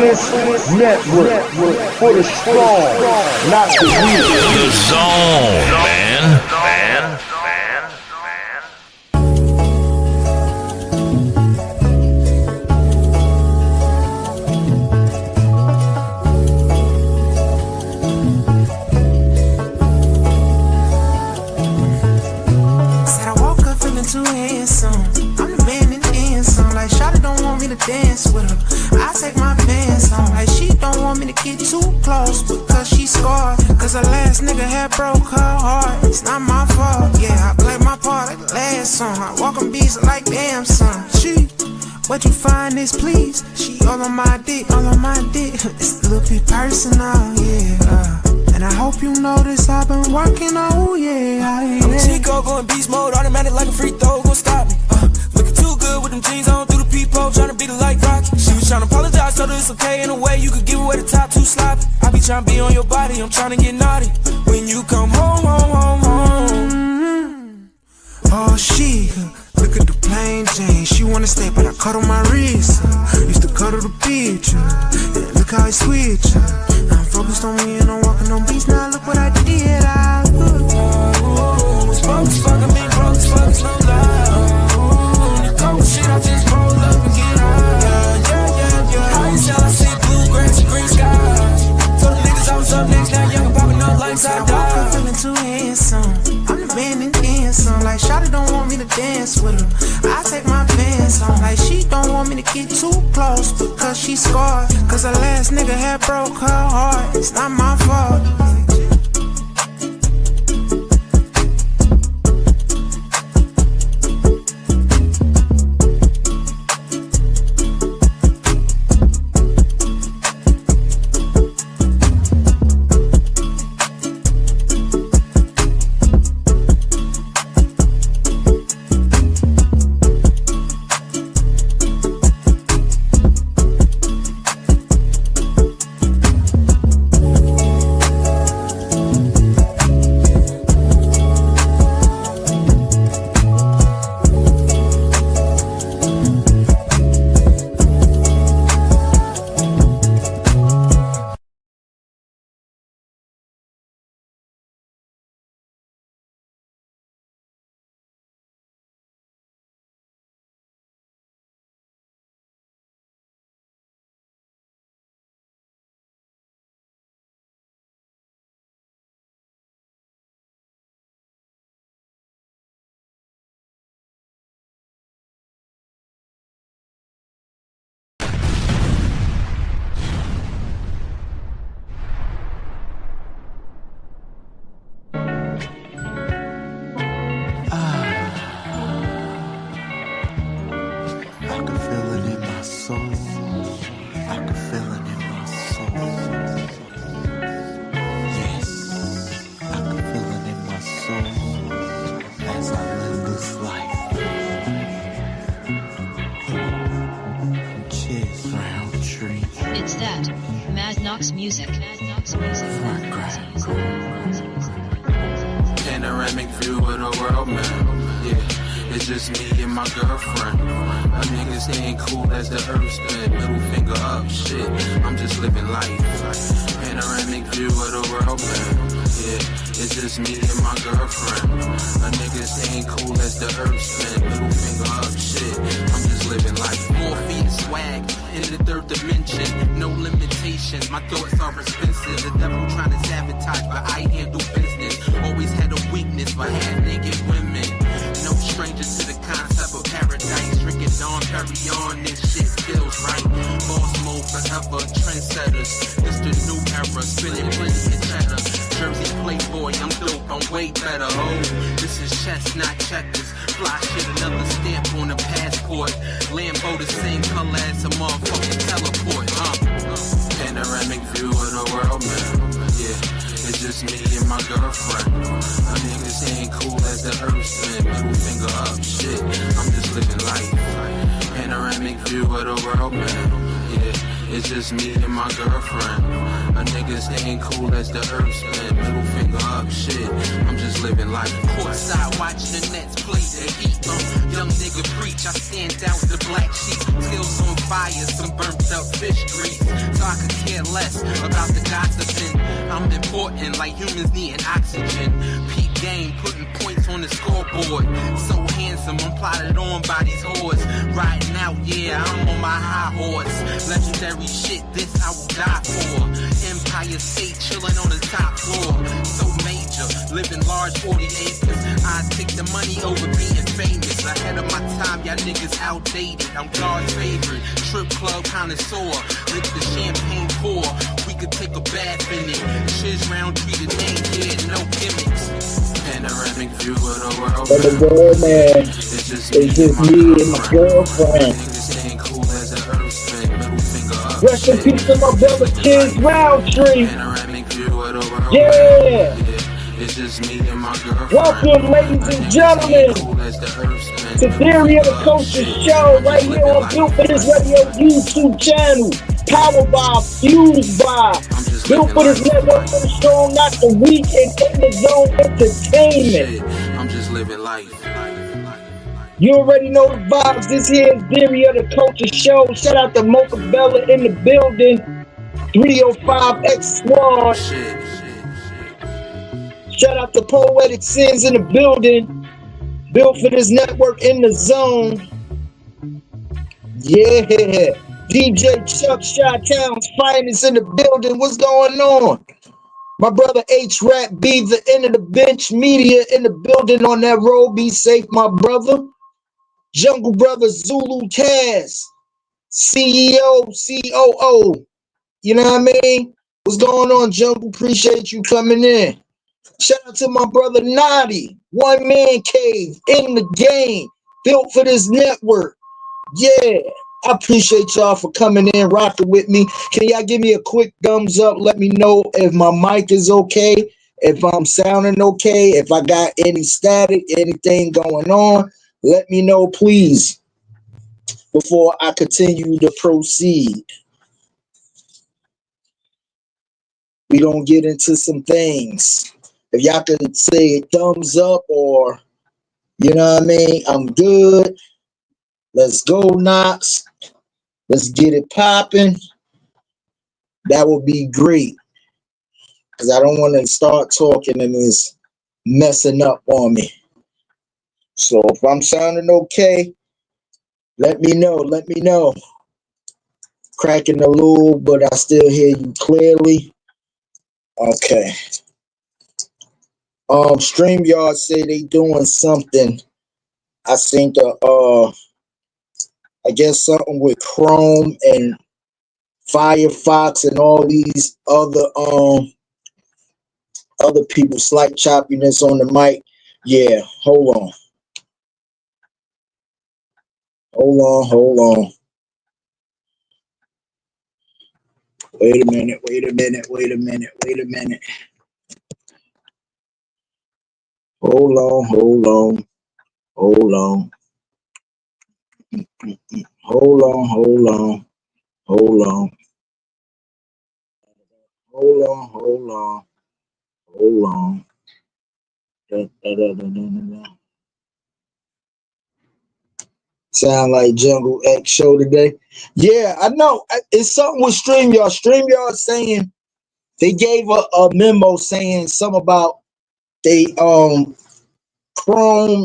Prince Network for the strong, not the weak. The zone, man. Said I woke up feeling too handsome. I'm the man in the end song. Like Shawty don't want me to dance with her. I take my pants on. Like she don't want me to get too close because she scarred. Cause her last nigga had broke her heart. It's not my fault. Yeah, I play my part like the last song. I walk on beats like damn son. She, what you find is please. She all on my dick, all on my dick. It's a little bit personal, yeah. And I hope you notice I've been working, oh yeah. I'm a Chico going beast mode, automatic like a free throw, gon' stop me. Looking too good with them jeans on through the peephole, tryna beat it like Rocky. She was tryna apologize, told her it's okay in a way you could give away the top too sloppy. I be tryna be on your body, I'm tryna get naughty. When you come home, Oh she, look at the plain Jane. She wanna stay but I cut on my wrist. Used to cuddle the bitch, yeah, look how I switch. I'm focused on me and I'm walking on beats. Now look what I did, was broke as fuck, I mean broke as fuck, it's no lie. The cold shit, I just roll up and get out. Yeah. How you sell, I see blue grass and green skies. Told the niggas I was up next, now young and popping up like I died. I'm feeling too handsome. I'm the man in the end song. Like Shawty don't want me to dance with her. I take my pants on. Like she don't want me to get too close because she scarred. Cause her last nigga had broke her heart. It's not my fault. Music. Panoramic view of the world, man. Yeah, it's just me and my girlfriend. My niggas ain't cool as the earth spin. Middle finger up, shit. I'm just living life. Panoramic view of the world, man. Yeah, it's just me and my girlfriend. My niggas ain't cool as the earth spin. Middle finger up, shit. I'm just living life. 4 feet of swag in the third dimension. No limitations, my thoughts are expensive. The devil trying to sabotage, but I handle business. Always had a weakness for half-naked women. No stranger to the concept of paradise. Drinking on, carry on, this shit feels right. Boss mode forever, trendsetters. This the new era, spinning plenty of cheddar. Jersey playboy, I'm dope, I'm way better. Oh, this is chess, not checkers. Fly shit, another stamp on the passport. Lambo the same color as a motherfucking teleport. Panoramic view of the world, man. Yeah, it's just me and my girlfriend. My niggas ain't cool as the earth spin. Middle finger up, shit. I'm just living life. Panoramic view of the world, man. Yeah. It's just me and my girlfriend. A nigga staying cool as the earth spin. Middle finger up, shit. I'm just living life. Courtside watching the Nets play the Heat. Young nigga preach, I stand out the black sheep. Skills on fire, some burnt up fish grease. So I could care less about the gossiping. I'm important like humans needing oxygen. Peak game, putting points on the scoreboard. So handsome, I'm plotted on by these whores. Riding out, yeah, I'm on my high horse. Legendary shit, this I will die for. Empire State chilling on the top floor. So major, living large 40 acres. I take the money over being famous. Ahead of my time, y'all niggas outdated. I'm God's favorite, strip club connoisseur. Lick the champagne pour, we could take a bath in it. Shiz round treated name, yeah, no gimmicks. Panoramic view of the world. But the world, man, It's just me and my girlfriend. Niggas staying cool as the earth spin. Middle finger up. Rest in peace to my brother Kids Roundtree. Panoramic view of the world. Yeah. It's just me and my girlfriend. Welcome, ladies and gentlemen, to Theory of the Culture Show right here on Built for This Radio YouTube channel. Powered by, fused by, Built for This Network for the strong, not the weak, and in the zone entertainment. I'm just living life. You already know the vibes. This here is Theory of the Culture Show. Shout out to Mocha Bella in the building. 305X Squad. Shout out to Poetic Sins in the building. Built for This Network in the zone. Yeah. DJ Chuck Chi-Town's finest in the building. What's going on? My brother H-Rap B, the end of the bench media in the building on that road. Be safe, my brother. Jungle Brother Zulu Taz, CEO, COO. You know what I mean? What's going on, Jungle? Appreciate you coming in. Shout out to my brother Naughty, One Man Cave, in the game, Built for This Network. Yeah, I appreciate y'all for coming in, rocking with me. Can y'all give me a quick thumbs up? Let me know if my mic is okay, if I'm sounding okay, if I got any static, anything going on. Let me know, please, before I continue to proceed. We're going to get into some things. If y'all could say thumbs up or, you know what I mean, I'm good. Let's go, Knox. Let's get it popping. That would be great. Because I don't want to start talking and it's messing up on me. So if I'm sounding okay, let me know. Let me know. Cracking a little, but I still hear you clearly. Okay. StreamYard say they doing something. I think I guess something with Chrome and Firefox and all these other people. Slight choppiness on the mic. Yeah, hold on. Hold on. Wait a minute. Hold on. Hold on. Sound like Jungle X show today. Yeah, I know. It's something with StreamYard. StreamYard saying they gave a memo saying something about they Chrome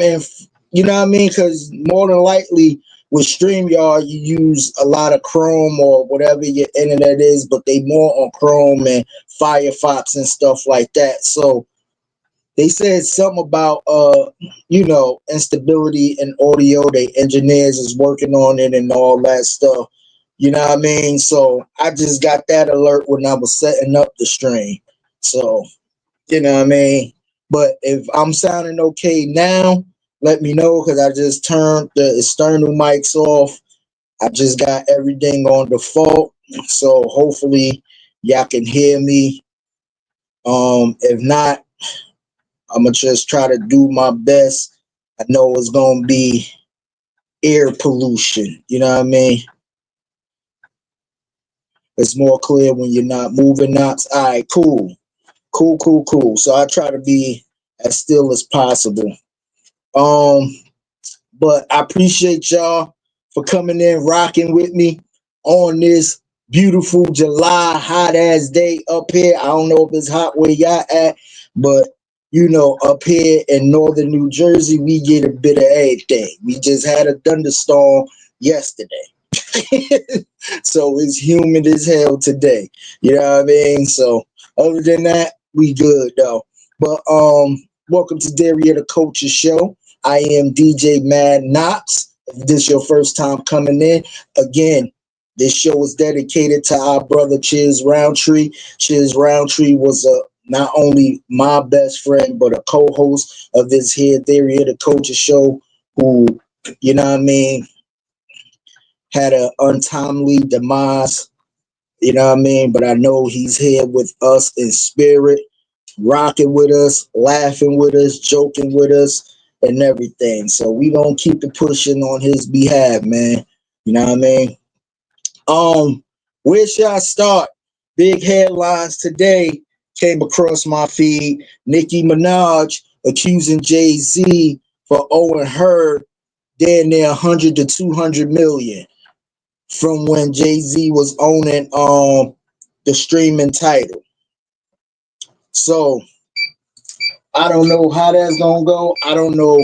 and you know what I mean? Because more than likely with StreamYard you use a lot of Chrome or whatever your internet is, but they more on Chrome and Firefox and stuff like that. So they said something about instability in audio. They engineers is working on it and all that stuff. You know what I mean? So I just got that alert when I was setting up the stream. So, you know what I mean? But if I'm sounding okay now, let me know because I just turned the external mics off. I just got everything on default. So hopefully y'all can hear me. If not, I'm going to just try to do my best. I know it's going to be air pollution. You know what I mean? It's more clear when you're not moving knots. All right, cool. Cool. So I try to be as still as possible. Um, but I appreciate y'all for coming in, rocking with me on this beautiful July hot ass day up here. I don't know if it's hot where y'all at, but you know, up here in northern New Jersey, we get a bit of everything. We just had a thunderstorm yesterday. So it's humid as hell today. You know what I mean? So other than that, we good though. But welcome to Dairy of the Culture Show. I am DJ Mad Knox. If this is your first time coming in, again, this show is dedicated to our brother Chiz Roundtree. Chiz Roundtree was not only my best friend, but a co-host of this here Theory of the Culture Show, who, you know what I mean, had an untimely demise, you know what I mean? But I know he's here with us in spirit, rocking with us, laughing with us, joking with us, and everything. So we gonna keep it pushing on his behalf, man. You know what I mean? Where should I start? Big headlines today came across my feed. Nicki Minaj accusing Jay-Z for owing her damn near 100 to 200 million from when Jay-Z was owning the streaming title. So I don't know how that's gonna go. I don't know,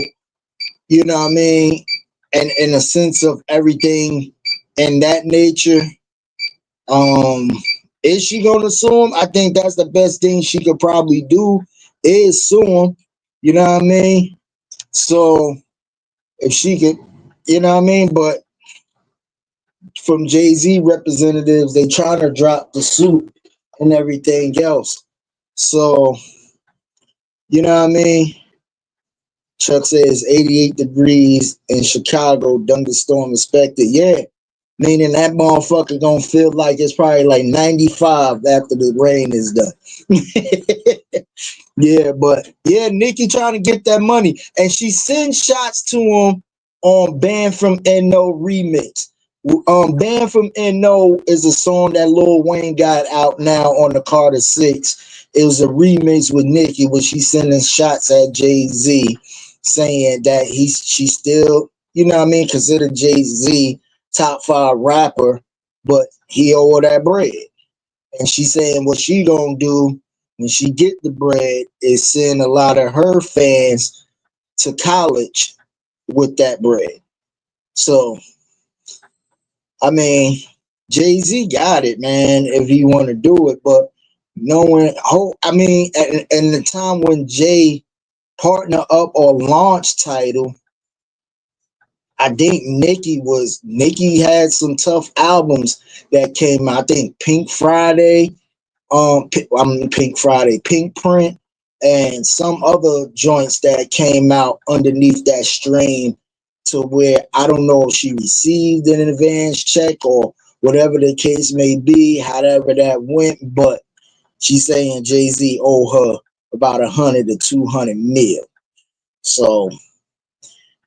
you know what I mean? And in a sense of everything in that nature, um, is she gonna sue him? I think that's the best thing she could probably do is sue him. You know what I mean? So if she could, you know what I mean? But from Jay-Z representatives, they trying to drop the suit and everything else. So, you know what I mean? Chuck says 88 degrees in Chicago, thunderstorm expected. Yeah, meaning that motherfucker gonna feel like it's probably like 95 after the rain is done. Yeah, but yeah, Nicki trying to get that money. And she sends shots to him on Banned from NO remix. Banned from NO is a song that Lil Wayne got out now on the Carter 6. It was a remix with Nicki where she's sending shots at Jay-Z, saying that she still, you know what I mean, considered Jay-Z top 5 rapper, but he owe her that bread. And she saying what she gonna do when she get the bread is send a lot of her fans to college with that bread. So, I mean, Jay-Z got it, man, if he want to do it. But knowing, I mean, in the time when Jay partner up or launch title, I think Nicki had some tough albums that came out. I think Pink Friday, Pink Print, and some other joints that came out underneath that stream, to where I don't know if she received an advance check or whatever the case may be, however that went, but she's saying Jay-Z owe her about 100 to 200 mil. So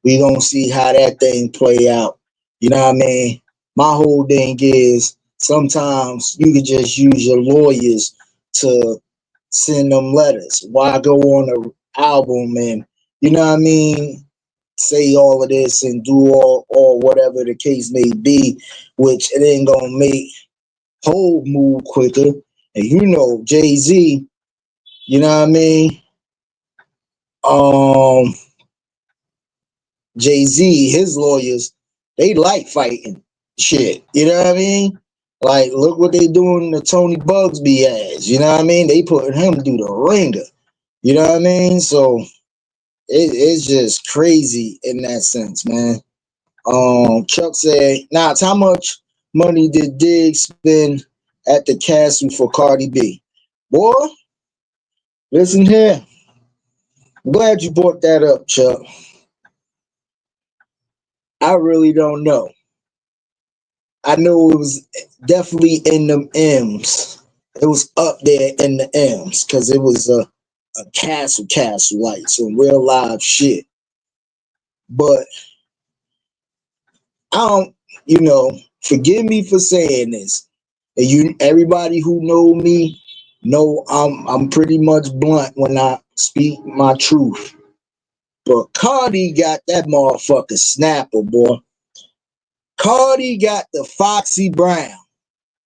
we gonna see how that thing play out. You know what I mean? My whole thing is sometimes you can just use your lawyers to send them letters. Why go on an album and, you know what I mean, say all of this and do all whatever the case may be, which it ain't gonna make whole move quicker. And you know, Jay-Z, you know what I mean? Jay-Z, his lawyers, they like fighting shit. You know what I mean? Like, look what they doing to Tony Bugsby ass. You know what I mean? They putting him through the ringer. You know what I mean? So it's just crazy in that sense, man. Chuck said, "Now, how much money did Diggs spend at the castle for Cardi B?" Boy, listen here. I'm glad you brought that up, Chuck. I really don't know. I know it was definitely in them M's. It was up there in the M's because it was a castle, like some real live shit. But I don't, forgive me for saying this. And everybody who know me know I'm pretty much blunt when I speak my truth. But Cardi got that motherfucker snapper, boy. Cardi got the Foxy Brown.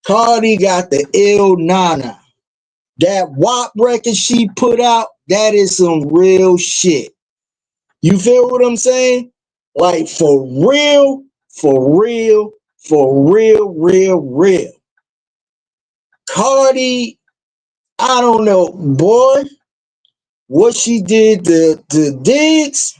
Cardi got the Il Nana. That WAP record she put out, that is some real shit. You feel what I'm saying? Like for real, for real, for real, real, real. Cardi, I don't know, boy, what she did to Diggs,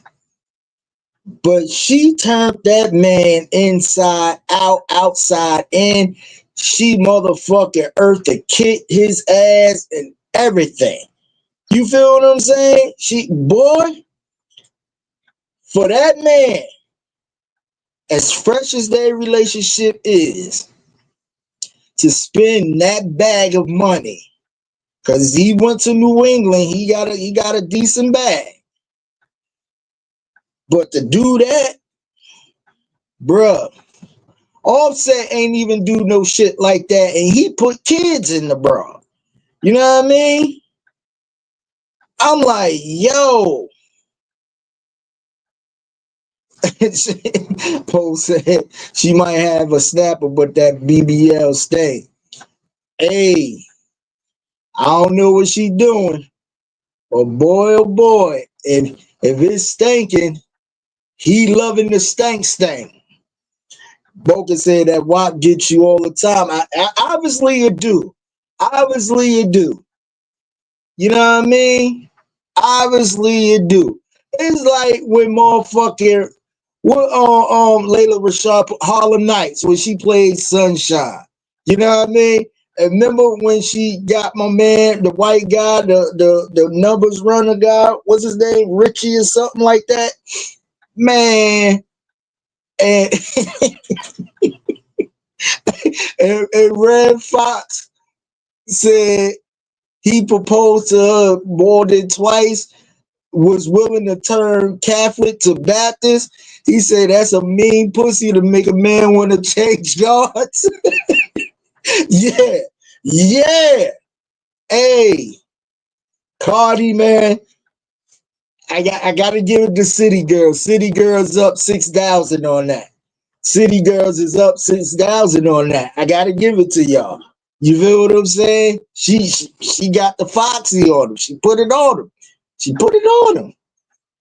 but she turned that man inside out, outside in. She motherfucking earthed to kick his ass and everything. You feel what I'm saying? Boy, for that man, as fresh as their relationship is, to spend that bag of money, because he went to New England, he got a decent bag. But to do that, bruh, Offset ain't even do no shit like that, and he put kids in the bra. You know what I mean? I'm like, yo. Poe said she might have a snapper, but that BBL stay. Hey, I don't know what she doing, but boy, oh boy, if it's stinking, he loving the stank. Boca said that WAP gets you all the time. Obviously it do. Obviously it do. You know what I mean? Obviously it do. It's like when motherfucker what Layla Rashad Harlem Nights when she played Sunshine. You know what I mean? And remember when she got my man, the white guy, the numbers runner guy, what's his name? Richie or something like that? Man. And and Red Fox said he proposed to her more than twice, was willing to turn Catholic to Baptist. He said that's a mean pussy to make a man want to change gods. Yeah. Hey, Cardi, man. I gotta give it to City Girls. City Girls up 6,000 on that. City Girls is up 6,000 on that. I gotta give it to y'all. You feel what I'm saying? She got the Foxy on him. She put it on him. She put it on him.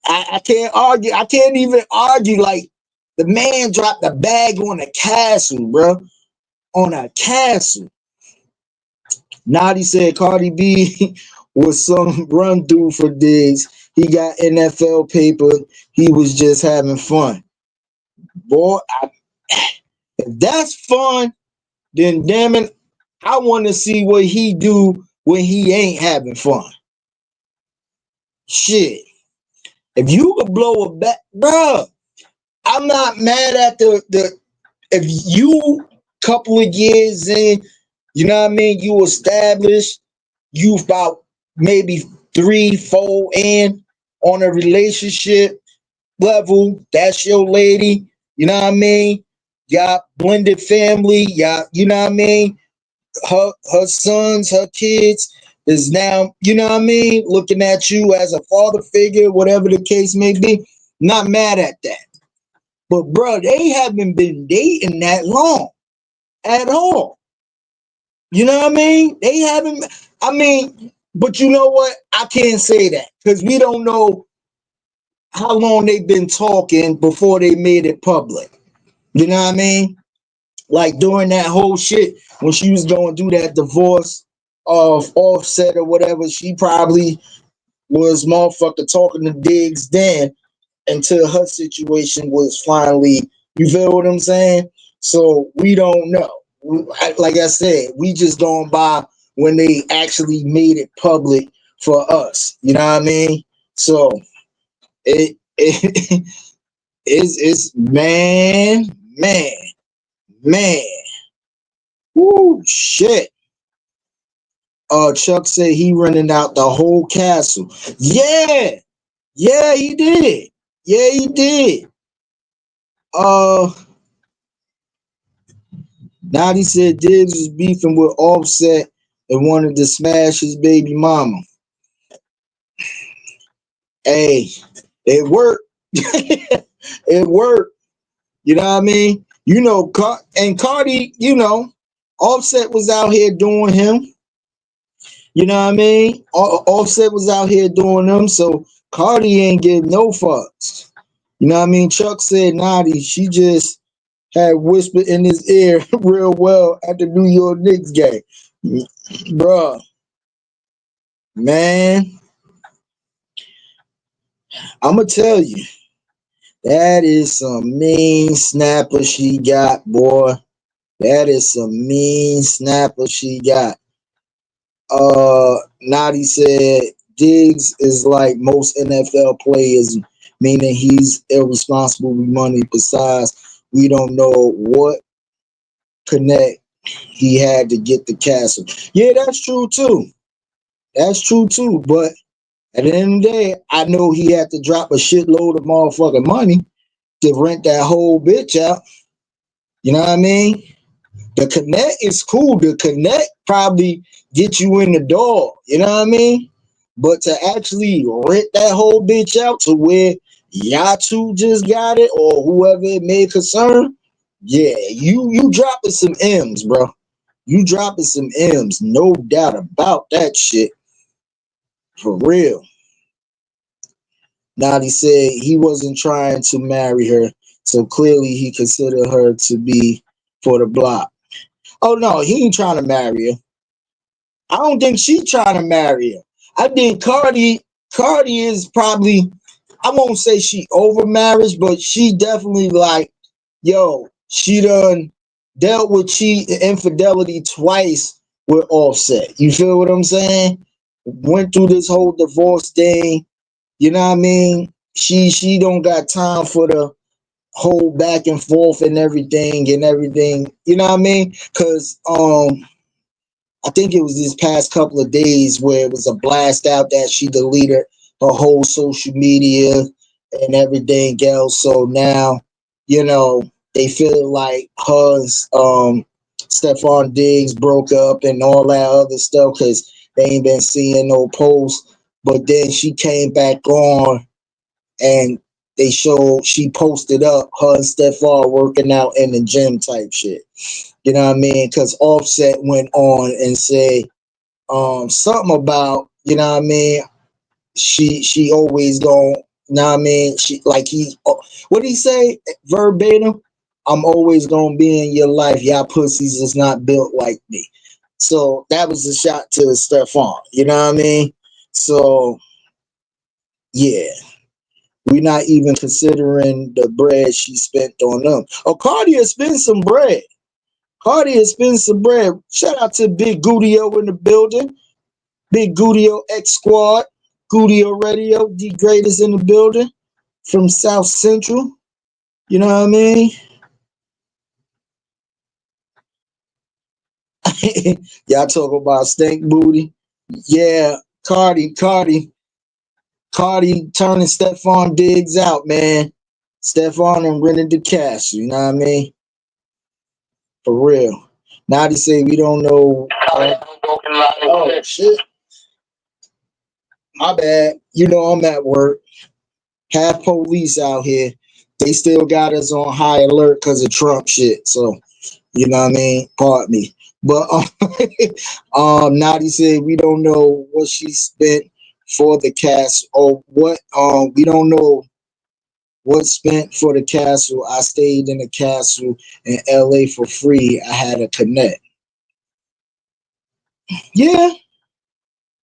I can't argue. I can't even argue. Like the man dropped the bag on a castle, bro. On a castle. Naughty said Cardi B was some run through for Diggs. He got NFL paper. He was just having fun. Boy, if that's fun, then damn it, I want to see what he do when he ain't having fun. Shit. If you could blow a back, bro, I'm not mad at the if you couple of years in, you know what I mean, you established, you about maybe 3-4 in on a relationship level, that's your lady, you know what I mean? Y'all blended family, y'all, you know what I mean? Her sons, her kids is now, you know what I mean, looking at you as a father figure, whatever the case may be. Not mad at that. But bro, they haven't been dating that long at all. You know what I mean? They haven't, I mean, but you know what? I can't say that because we don't know how long they've been talking before they made it public. You know what I mean? Like during that whole shit, when she was going to do that divorce of Offset or whatever, she probably was motherfucker talking to Diggs then until her situation was finally, you feel what I'm saying? So we don't know. Like I said, we just going by when they actually made it public for us. You know what I mean? So it's man. Woo, shit. Chuck said he running out the whole castle. Yeah, he did. Naughty said Diggs was beefing with Offset and wanted to smash his baby mama. Hey, it worked. It worked. You know what I mean? You know, and Cardi, you know, Offset was out here doing him. You know what I mean? Offset was out here doing them, so Cardi ain't getting no fucks. You know what I mean? Chuck said Naughty, she just had whispered in his ear real well at the New York Knicks game. Bruh, man, I'ma tell you, that is some mean snapper she got, boy. That is some mean snapper she got. Naughty said Diggs is like most NFL players, meaning he's irresponsible with money. Besides, we don't know what connect he had to get the castle. Yeah, that's true too. That's true too. But at the end of the day, I know he had to drop a shitload of motherfucking money to rent that whole bitch out. You know what I mean? The connect is cool. The connect probably get you in the door. You know what I mean? But to actually rent that whole bitch out to where y'all two just got it or whoever it may concern, yeah, you dropping some M's, bro. You dropping some M's, no doubt about that shit. For real. Now he said he wasn't trying to marry her, so clearly he considered her to be for the block. Oh no, he ain't trying to marry her. I don't think she trying to marry her. I think Cardi is probably, I won't say she over marriage, but she definitely like, yo, she done dealt with cheat and infidelity twice with Offset. You feel what I'm saying? Went through this whole divorce thing. You know what I mean? She don't got time for the whole back and forth and everything and everything. You know what I mean? Cause I think it was this past couple of days where it was a blast out that she deleted her whole social media and everything else. So now, you know, they feel like her Stephon Diggs broke up and all that other stuff because they ain't been seeing no posts. But then she came back on and they showed, she posted up her and Stephon working out in the gym type shit. You know what I mean? Because Offset went on and said something about, you know what I mean, she always going, you know what I mean? She like what did he say verbatim? I'm always gonna be in your life. Y'all pussies is not built like me. So that was a shot to Stephon. You know what I mean? So yeah. We're not even considering the bread she spent on them. Oh, Cardi has spent some bread. Cardi has spent some bread. Shout out to Big Gudio in the building. Big Gudio X Squad. Gudio Radio, the greatest in the building from South Central. You know what I mean? Y'all talk about stank booty. Yeah, Cardi turning Stephon Diggs out, man. Stephon and rented the cash. You know what I mean? For real. Now they say we don't know. Oh shit. My bad. You know I'm at work. Half police out here. They still got us on high alert because of Trump shit. So you know what I mean? Pardon me. But Nadi said we don't know what she spent for the castle or what we don't know what spent for the castle. I stayed in the castle in LA for free. I had a connect. Yeah.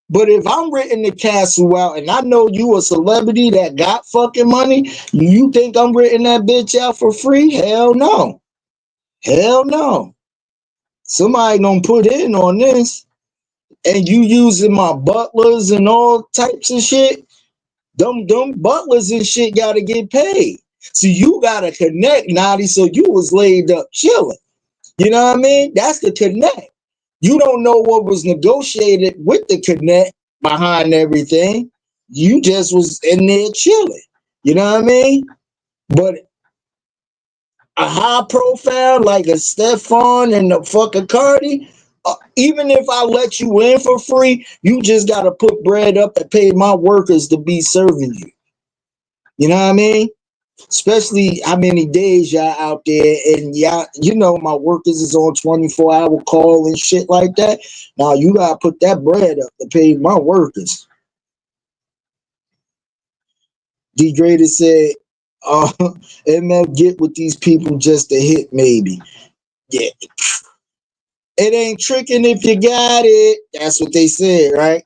But if I'm renting the castle out and I know you a celebrity that got fucking money, you think I'm renting that bitch out for free? Hell no. Hell no. Somebody gonna put in on this. And you using my butlers and all types of shit. Them butlers and shit gotta get paid. So you gotta connect, Naughty, so you was laid up chilling. You know what I mean? That's the connect. You don't know what was negotiated with the connect behind everything. You just was in there chilling. You know what I mean? But a high profile like a Stefan and the fucking Cardi, even if I let you in for free, you just gotta put bread up and pay my workers to be serving you. You know what I mean? Especially how many days y'all out there, and y'all, you know, my workers is on 24-hour call and shit like that. Now you gotta put that bread up to pay my workers. Degraded said, MF get with these people just a hit, maybe. Yeah. It ain't tricking if you got it. That's what they said, right?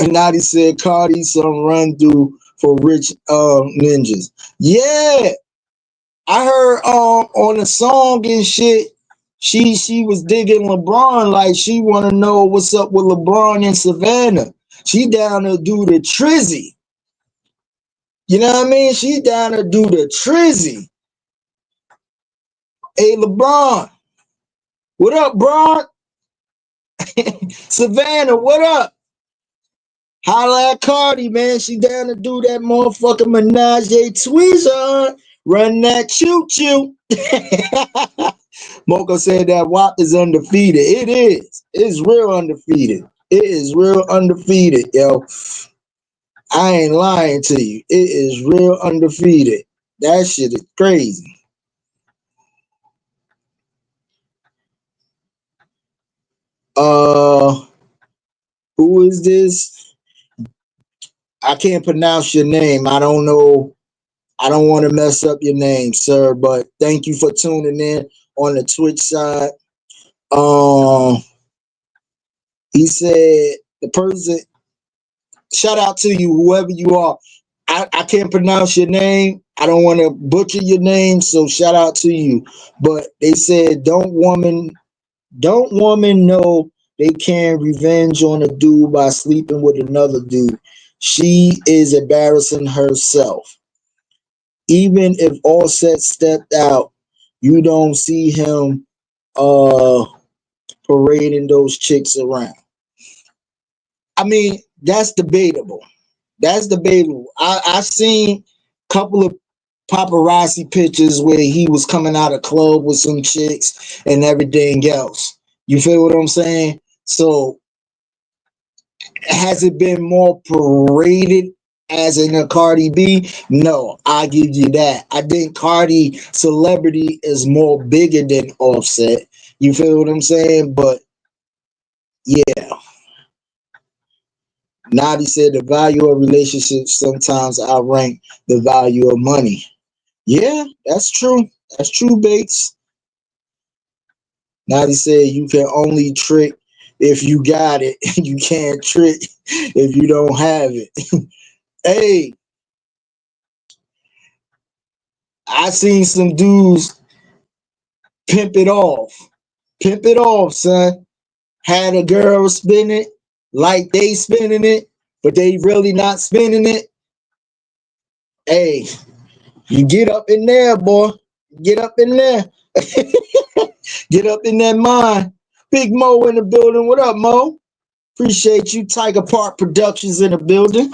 Nadi said Cardi some run through for rich ninjas. Yeah, I heard on the song and shit. She was digging LeBron like she want to know what's up with LeBron and Savannah. She down to do the trizzy. You know what I mean? She down to do the trizzy. Hey LeBron, what up, Bron? Savannah, what up? Holla at Cardi, man. She down to do that motherfucking menage a tweezer. Run that choo choo. Mocha said that WAP is undefeated. It is. It's real undefeated. It is real undefeated, yo. I ain't lying to you. It is real undefeated. That shit is crazy. Who is this? I can't pronounce your name. I don't know. I don't want to mess up your name, sir, but thank you for tuning in on the Twitch side. He said the person, shout out to you, whoever you are. I can't pronounce your name. I don't want to butcher your name, so shout out to you. But they said, don't woman know they can revenge on a dude by sleeping with another dude. She is embarrassing herself. Even if Offset stepped out, you don't see him parading those chicks around. I mean, that's debatable. That's debatable. I seen a couple of paparazzi pictures where he was coming out of club with some chicks and everything else. You feel what I'm saying? So has it been more paraded as in a Cardi B? No, I give you that. I think Cardi celebrity is more bigger than Offset. You feel what I'm saying? But yeah, Nadi said the value of relationships sometimes outrank the value of money. Yeah, that's true. That's true, Bates. Nadi said you can only trick if you got it. You can't trick if you don't have it. Hey, I seen some dudes pimp it off. Pimp it off, son. Had a girl spin it like they spinning it, but they really not spinning it. Hey, you get up in there, boy. Get up in there. Get up in that mind. Big Mo in the building. What up, Mo? Appreciate you. Tiger Park Productions in the building.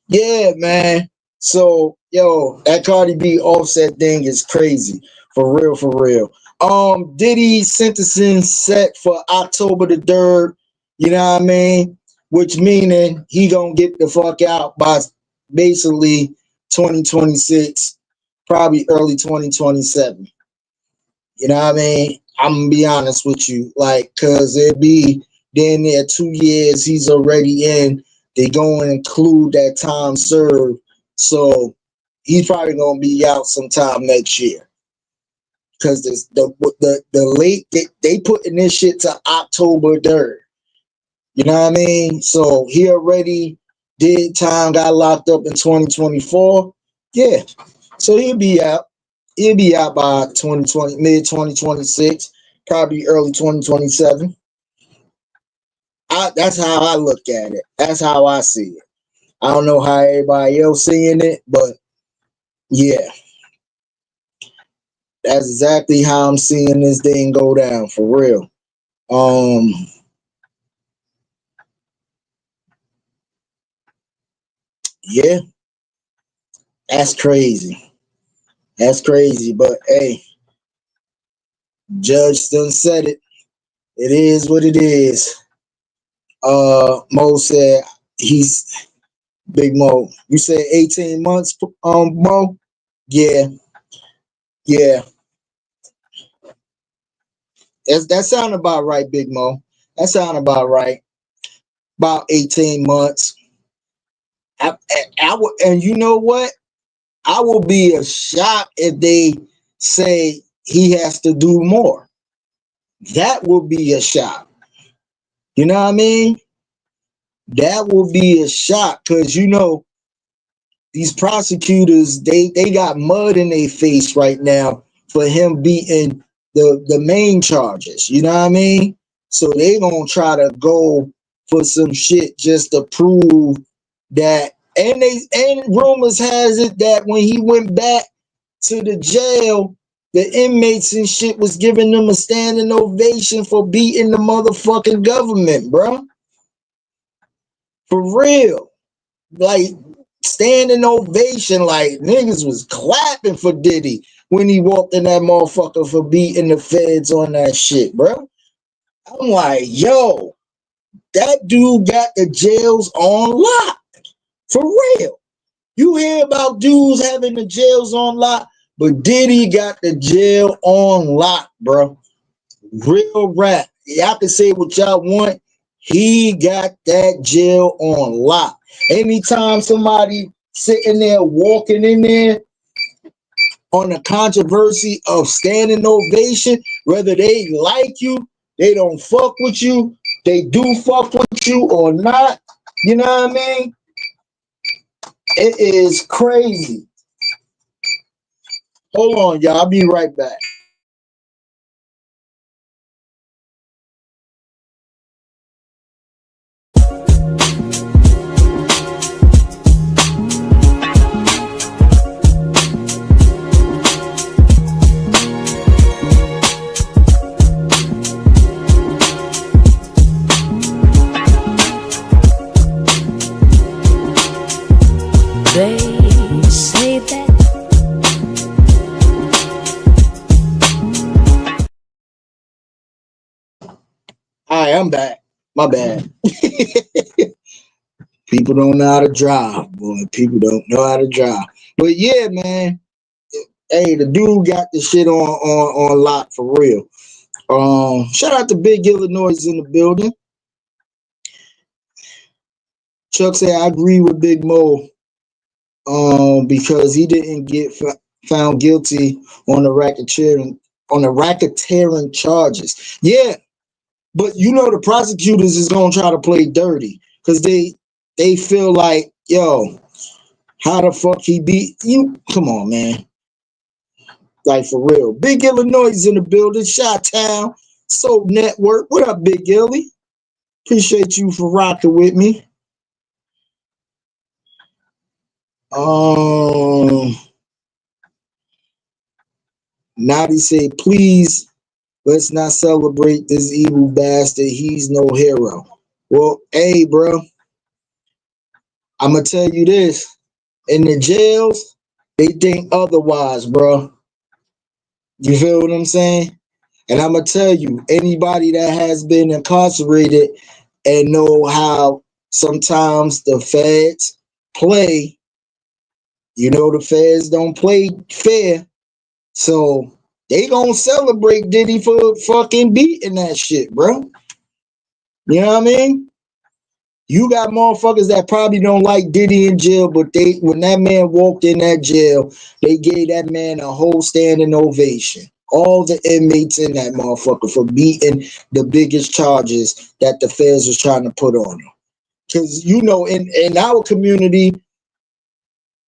Yeah, man. So, yo, that Cardi B Offset thing is crazy. For real, for real. Diddy sentencing set for October the 3rd. You know what I mean? Which meaning he gonna get the fuck out by basically 2026, probably early 2027. You know what I mean? I'm gonna be honest with you, like, cause it be then there 2 years he's already in. They gonna include that time served, so he's probably gonna be out sometime next year. Cause the late they putting this shit to October 3rd. You know what I mean? So he already did time, got locked up in 2024. Yeah, so he'll be out. He'll be out by 2020, mid 2026, probably early 2027. That's how I look at it. That's how I see it. I don't know how everybody else seeing it, but yeah, that's exactly how I'm seeing this thing go down for real. Um, yeah, That's crazy. That's crazy. But hey, Judge done said it. It is what it is. Mo said he's Big Mo. You said 18 months, Mo? Yeah, yeah. That sound about right, Big Mo. That sound about right. About 18 months. I would, and you know what? I will be a shock if they say he has to do more. That will be a shock. You know what I mean? That will be a shock because you know these prosecutors they got mud in their face right now for him beating the main charges. You know what I mean? So they gonna try to go for some shit just to prove that. And rumors has it that when he went back to the jail, the inmates and shit was giving them a standing ovation for beating the motherfucking government, bro. For real. Like standing ovation, like niggas was clapping for Diddy when he walked in that motherfucker for beating the feds on that shit, bro. I'm like, yo, that dude got the jails on lock. For real. You hear about dudes having the jails on lock, but Diddy got the jail on lock, bro. Real rap. Y'all can say what y'all want. He got that jail on lock. Anytime somebody sitting there walking in there on the controversy of standing ovation, whether they like you, they don't fuck with you, they do fuck with you or not, you know what I mean? It is crazy. Hold on, y'all. I'll be right back. They say that All right, I'm back. My bad. People don't know how to drive, boy. People don't know how to drive. But yeah, man. Hey, the dude got the shit on lock for real. Shout out to Big Illinois in the building. Chuck said I agree with Big Mo. Because he didn't get found guilty on the racketeering charges. Yeah, but you know the prosecutors is gonna try to play dirty because they feel like, yo, how the fuck he beat you? Come on, man. Like for real. Big Illinois is in the building, Shot Town, Soap Network. What up, Big Illy? Appreciate you for rocking with me. Naughty say, please, let's not celebrate this evil bastard. He's no hero. Well, hey, bro, I'm going to tell you this. In the jails, they think otherwise, bro. You feel what I'm saying? And I'm going to tell you, anybody that has been incarcerated and know how sometimes the feds play, you know the feds don't play fair. So they gonna celebrate Diddy for fucking beating that shit, bro. You know what I mean? You got motherfuckers that probably don't like Diddy in jail, but they when that man walked in that jail, they gave that man a whole standing ovation. All the inmates in that motherfucker for beating the biggest charges that the feds was trying to put on him. Because you know, in our community,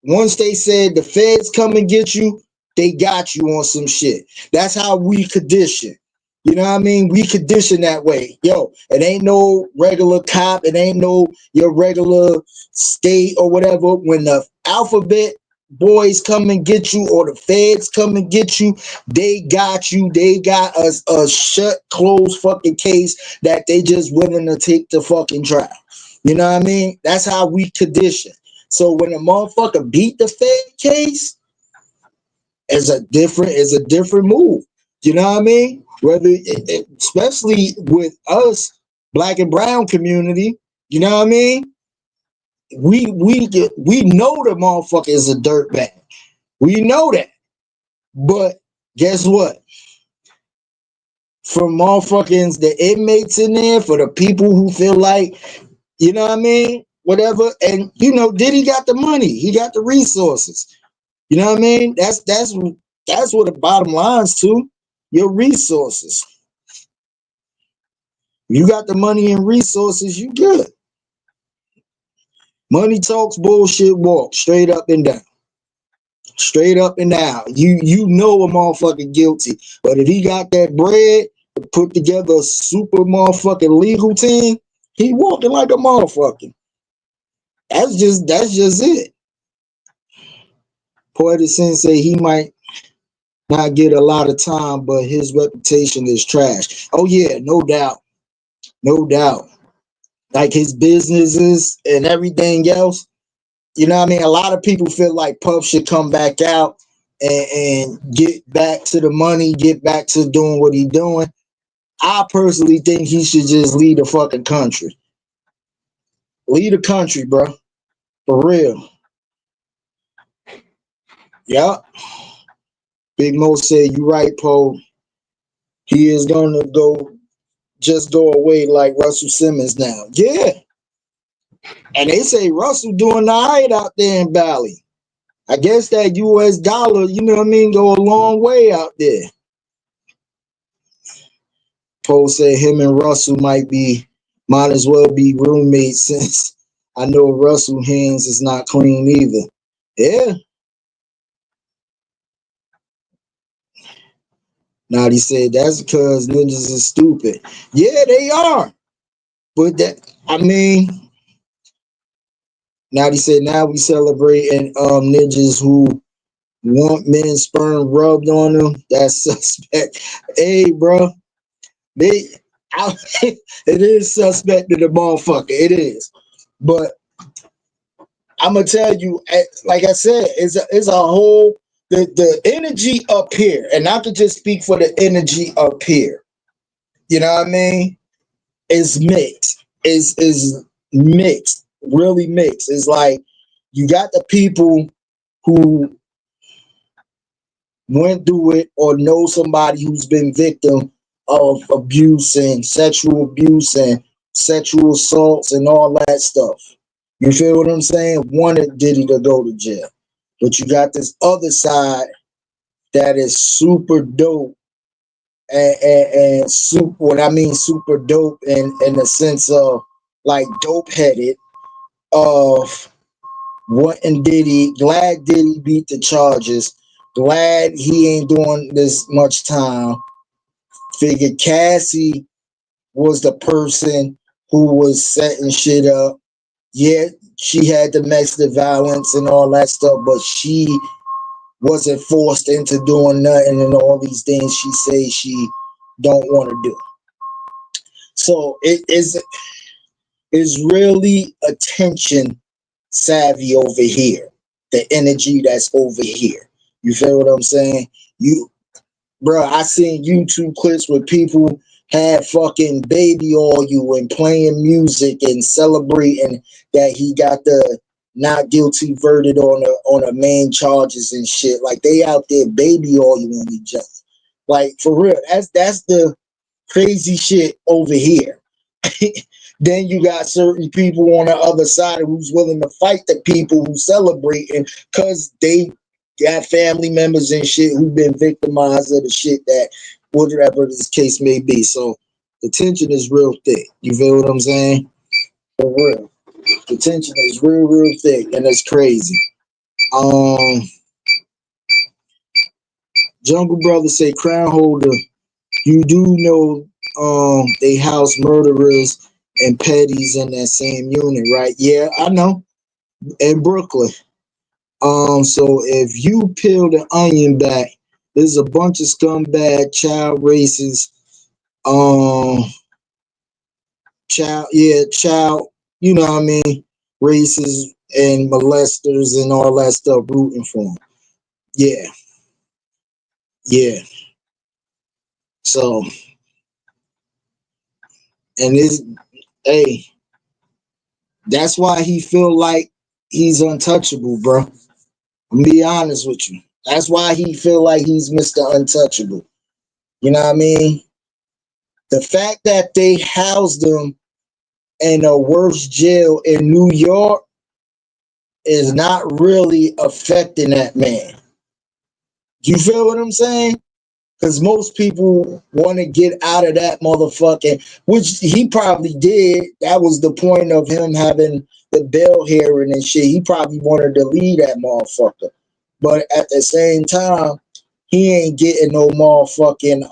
once they said the feds come and get you, they got you on some shit. That's how we condition. You know what I mean? We condition that way. Yo, it ain't no regular cop. It ain't no your regular state or whatever. When the alphabet boys come and get you or the feds come and get you, they got you. They got a shut, closed fucking case that they just willing to take the fucking trial. You know what I mean? That's how we condition. So when a motherfucker beat the Fed case, is a different move. You know what I mean? Especially with us, black and brown community, you know what I mean? We know the motherfucker is a dirtbag. We know that. But guess what? For motherfuckers, the inmates in there, for the people who feel like, you know what I mean? Whatever. And Diddy got the money. He got the resources. You know what I mean? That's what the bottom line's to. Your resources. You got the money and resources, you good. Money talks, bullshit walks, straight up and down. Straight up and down. You know a motherfucker guilty. But if he got that bread to put together a super motherfucking legal team, he walking like a motherfucker. That's just it. Poetic Sensei, he might not get a lot of time, but his reputation is trash. Oh yeah, no doubt. No doubt. Like his businesses and everything else. You know what I mean? A lot of people feel like Puff should come back out and get back to the money, get back to doing what he's doing. I personally think he should just leave the fucking country. Leave the country, bro. For real. Yup. Big Mo said, you right, Poe. He is going to go away like Russell Simmons now. Yeah. And they say Russell doing all right out there in Bali. I guess that US dollar, you know what I mean, go a long way out there. Poe said him and Russell might as well be roommates since I know Russell hands is not clean either. Yeah. Now he said that's because ninjas is stupid. Yeah, they are. But now he said now we celebrating ninjas who want men's sperm rubbed on them. That's suspect. Hey, bro. It is suspect to the motherfucker. It is. But I'm gonna tell you, like I said, it's a whole the energy up here, and I could just speak for the energy up here. You know what I mean? Is mixed. Is mixed. Really mixed. It's like you got the people who went through it or know somebody who's been victim of abuse and sexual assaults and all that stuff. You feel what I'm saying? Wanted Diddy to go to jail. But you got this other side that is super dope and super, what I mean super dope in the sense of like dope headed of wanting Diddy, glad Diddy beat the charges, glad he ain't doing this much time. Figured Cassie was the person who was setting shit up. Yeah, she had domestic violence and all that stuff, but she wasn't forced into doing nothing and all these things she says she don't want to do. So it is really attention savvy over here. The energy that's over here. You feel what I'm saying? Bro, I seen YouTube clips where people had fucking baby oil and playing music and celebrating that he got the not guilty verdict on the main charges and shit. Like they out there baby oiling each other. Like for real, that's the crazy shit over here. Then you got certain people on the other side who's willing to fight the people who celebrating because they got family members and shit who've been victimized of the shit that whatever this case may be. So the tension is real thick. You feel what I'm saying? For real. The tension is real thick and it's crazy. Jungle Brother say Crown Holder, you do know they house murderers and petties in that same unit, right? Yeah, I know. In Brooklyn. So if you peel the onion back, there's a bunch of scumbag child racists, child, you know what I mean, racist and molesters and all that stuff rooting for him. Yeah, yeah. So, and this, hey, that's why he feel like he's untouchable, bro. I'm be honest with you. That's why he feel like he's Mr. Untouchable. You know what I mean? The fact that they housed him in a worse jail in New York is not really affecting that man. You feel what I'm saying? Because most people want to get out of that motherfucking, which he probably did. That was the point of him having the bail hearing and shit. He probably wanted to leave that motherfucker. But at the same time, he ain't getting no motherfucking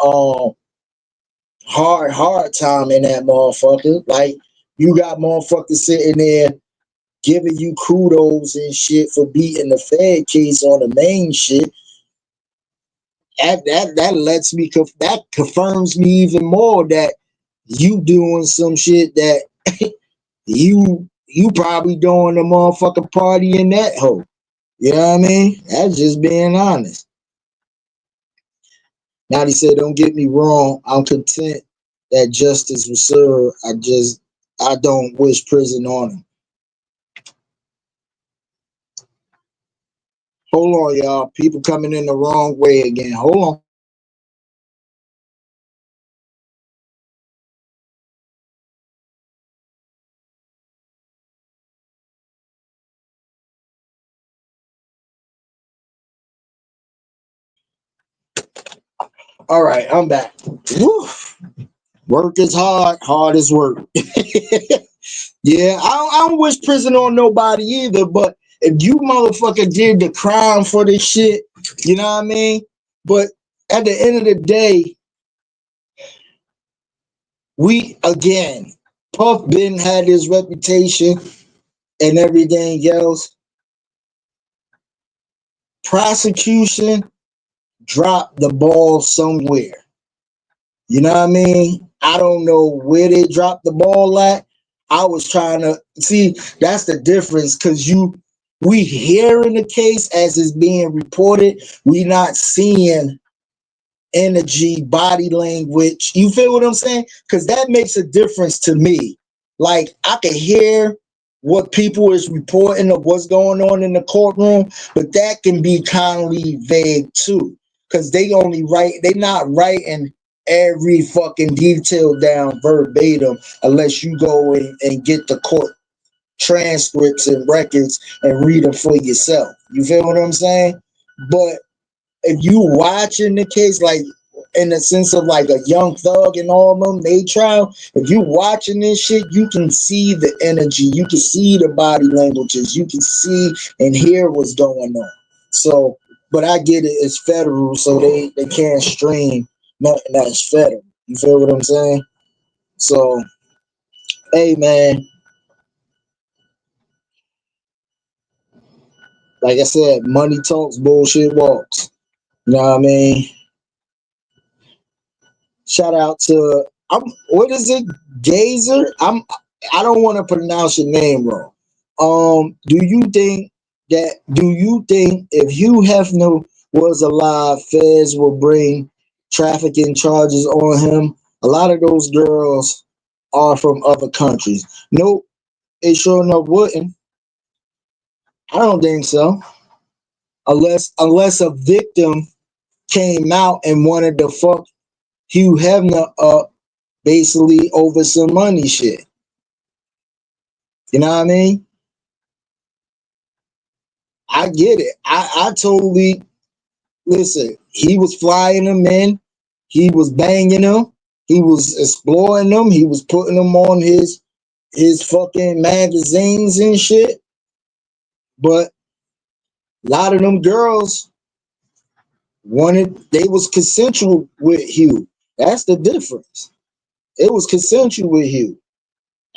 hard time in that motherfucker. Like, you got motherfuckers sitting there giving you kudos and shit for beating the Fed case on the main shit. That lets me that confirms me even more that you doing some shit that you probably doing a motherfucking party in that hole. You know what I mean? That's just being honest. Now he said, don't get me wrong, I'm content that justice was served. I don't wish prison on him. Hold on, y'all. People coming in the wrong way again. Hold on. All right, I'm back. Woo. Work is hard. Hard is work. Yeah, I don't wish prison on nobody either, but if you motherfucker did the crime for this shit, you know what I mean? But at the end of the day, Puff Ben had his reputation and everything else. Prosecution dropped the ball somewhere. You know what I mean? I don't know where they dropped the ball at. I was trying to see, that's the difference, because we hearing the case as it's being reported. We not seeing energy, body language. You feel what I'm saying? Because that makes a difference to me. Like, I can hear what people is reporting of what's going on in the courtroom, but that can be kindly vague too. Because they not writing every fucking detail down verbatim unless you go and get the court transcripts and records and read them for yourself. You feel what I'm saying? But if you watching the case, like in the sense of like a Young Thug and all of them, they trial, if you watching this shit, you can see the energy, you can see the body languages, you can see and hear what's going on. So, but I get it, it's federal, so they can't stream nothing that's federal. You feel what I'm saying? So, hey man, like I said, money talks, bullshit walks. You know what I mean? Shout out to what is it, Gazer? I don't want to pronounce your name wrong. Do you think if Hugh Hefner was alive, feds will bring trafficking charges on him? A lot of those girls are from other countries. Nope, it sure enough wouldn't. I don't think so. Unless a victim came out and wanted to fuck Hugh Hefner up basically over some money shit. You know what I mean? I get it. I totally listen. He was flying them in. He was banging them. He was exploring them. He was putting them on his fucking magazines and shit. But a lot of them girls they was consensual with Hugh. That's the difference. It was consensual with Hugh.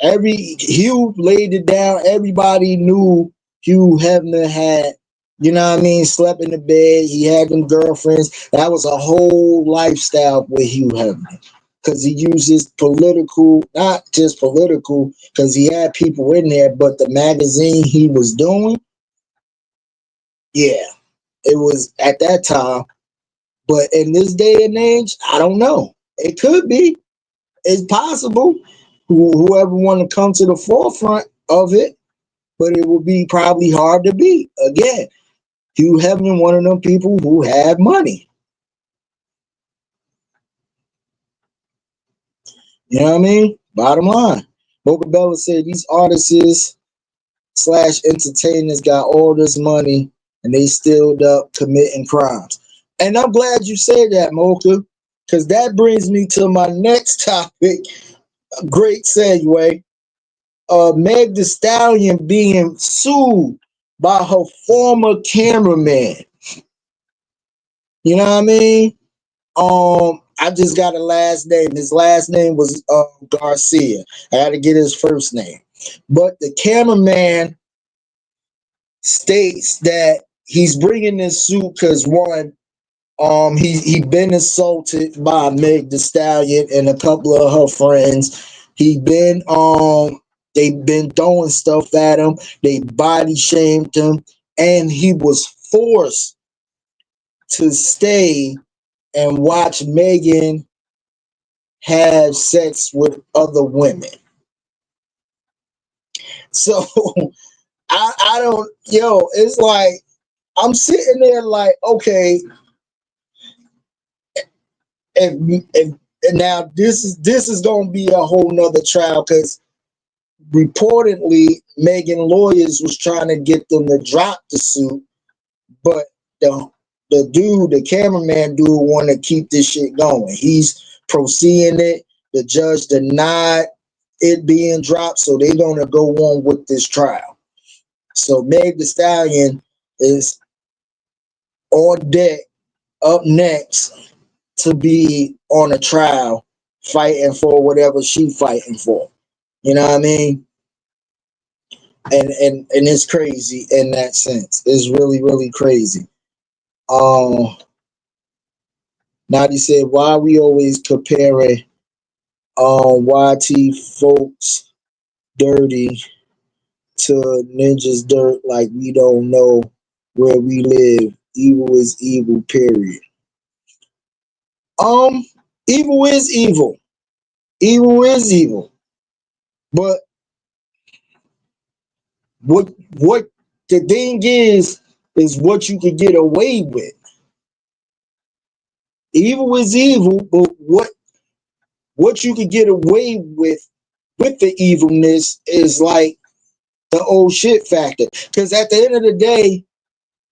Hugh laid it down. Everybody knew Hugh Hefner had, you know what I mean, slept in the bed. He had them girlfriends. That was a whole lifestyle with Hugh Hefner. because he uses political, not just political, because he had people in there, but the magazine he was doing, yeah, it was at that time. But in this day and age, I don't know. It could be. It's possible. Whoever want to come to the forefront of it, but it will be probably hard to beat. Again, Hugh Hefner, one of them people who have money. You know what I mean? Bottom line. Mocha Bella said these artists slash entertainers got all this money and they still up committing crimes. And I'm glad you said that, Mocha, because that brings me to my next topic. A great segue. Meg Thee Stallion being sued by her former cameraman. You know what I mean? I just got a last name. His last name was Garcia. I had to get his first name. But the cameraman states that he's bringing this suit because one, he been assaulted by Meg Thee Stallion and a couple of her friends. He been they've been throwing stuff at him. They body shamed him, and he was forced to stay and watch Megan have sex with other women. So I don't, it's like I'm sitting there like, okay, if now this is gonna be a whole nother trial because reportedly Megan lawyers was trying to get them to drop the suit, but the cameraman dude want to keep this shit going. He's proceeding it. The judge denied it being dropped, so they're gonna go on with this trial. So Meg Thee Stallion is on deck, up next to be on a trial, fighting for whatever she fighting for. You know what I mean? And it's crazy in that sense. It's really, really crazy. Nadi said, why we always comparing YT folks dirty to ninjas dirt like we don't know where we live. Evil is evil, period. Evil is evil. Evil is evil. But what the thing is what you can get away with. Evil is evil, but what you can get away with the evilness is like the old shit factor. Because at the end of the day,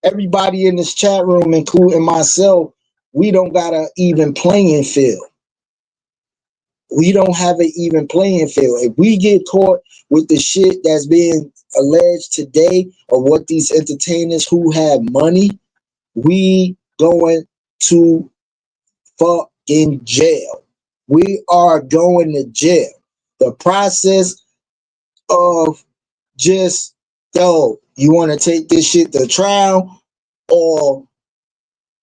everybody in this chat room, including myself, we don't got an even playing field. We don't have an even playing field. If we get caught with the shit that's being alleged today or what these entertainers who have money, we going to fucking jail. We are going to jail. The process of just, you want to take this shit to trial or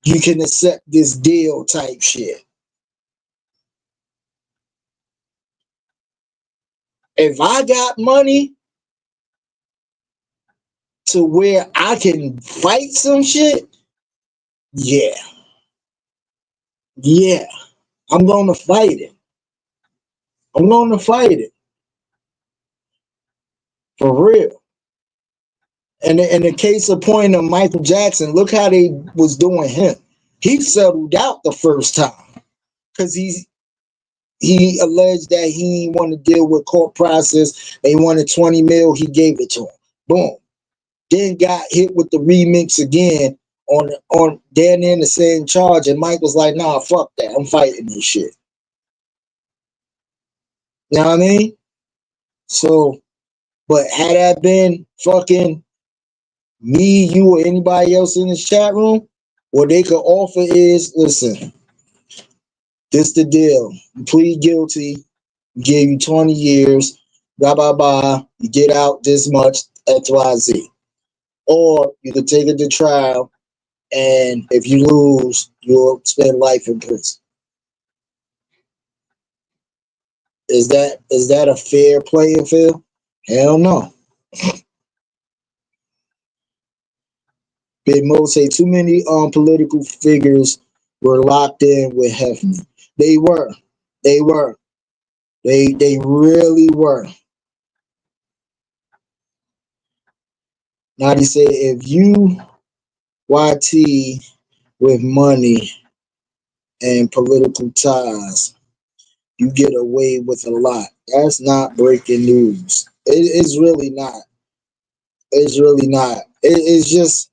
you can accept this deal type shit. If I got money to where I can fight some shit, yeah, I'm going to fight it. I'm going to fight it. For real. And in the case of point of Michael Jackson, look how they was doing him. He settled out the first time because he alleged that he didn't want to deal with court process. They wanted 20 mil. He gave it to him. Boom. Then got hit with the remix again on Dan in the same charge. And Mike was like, nah, fuck that. I'm fighting this shit. You know what I mean? So, but had that been fucking me, you, or anybody else in this chat room, what they could offer is, listen, this the deal. You plead guilty, give you 20 years, blah, blah, blah. You get out this much, XYZ. Or you could take it to trial, and if you lose, you'll spend life in prison. Is that a fair playing field? Hell no. Big Mo say too many political figures were locked in with Hefner. They were. They were. They really were. Now he said if you YT with money and political ties, you get away with a lot. That's not breaking news. It's really not. It's really not. It's just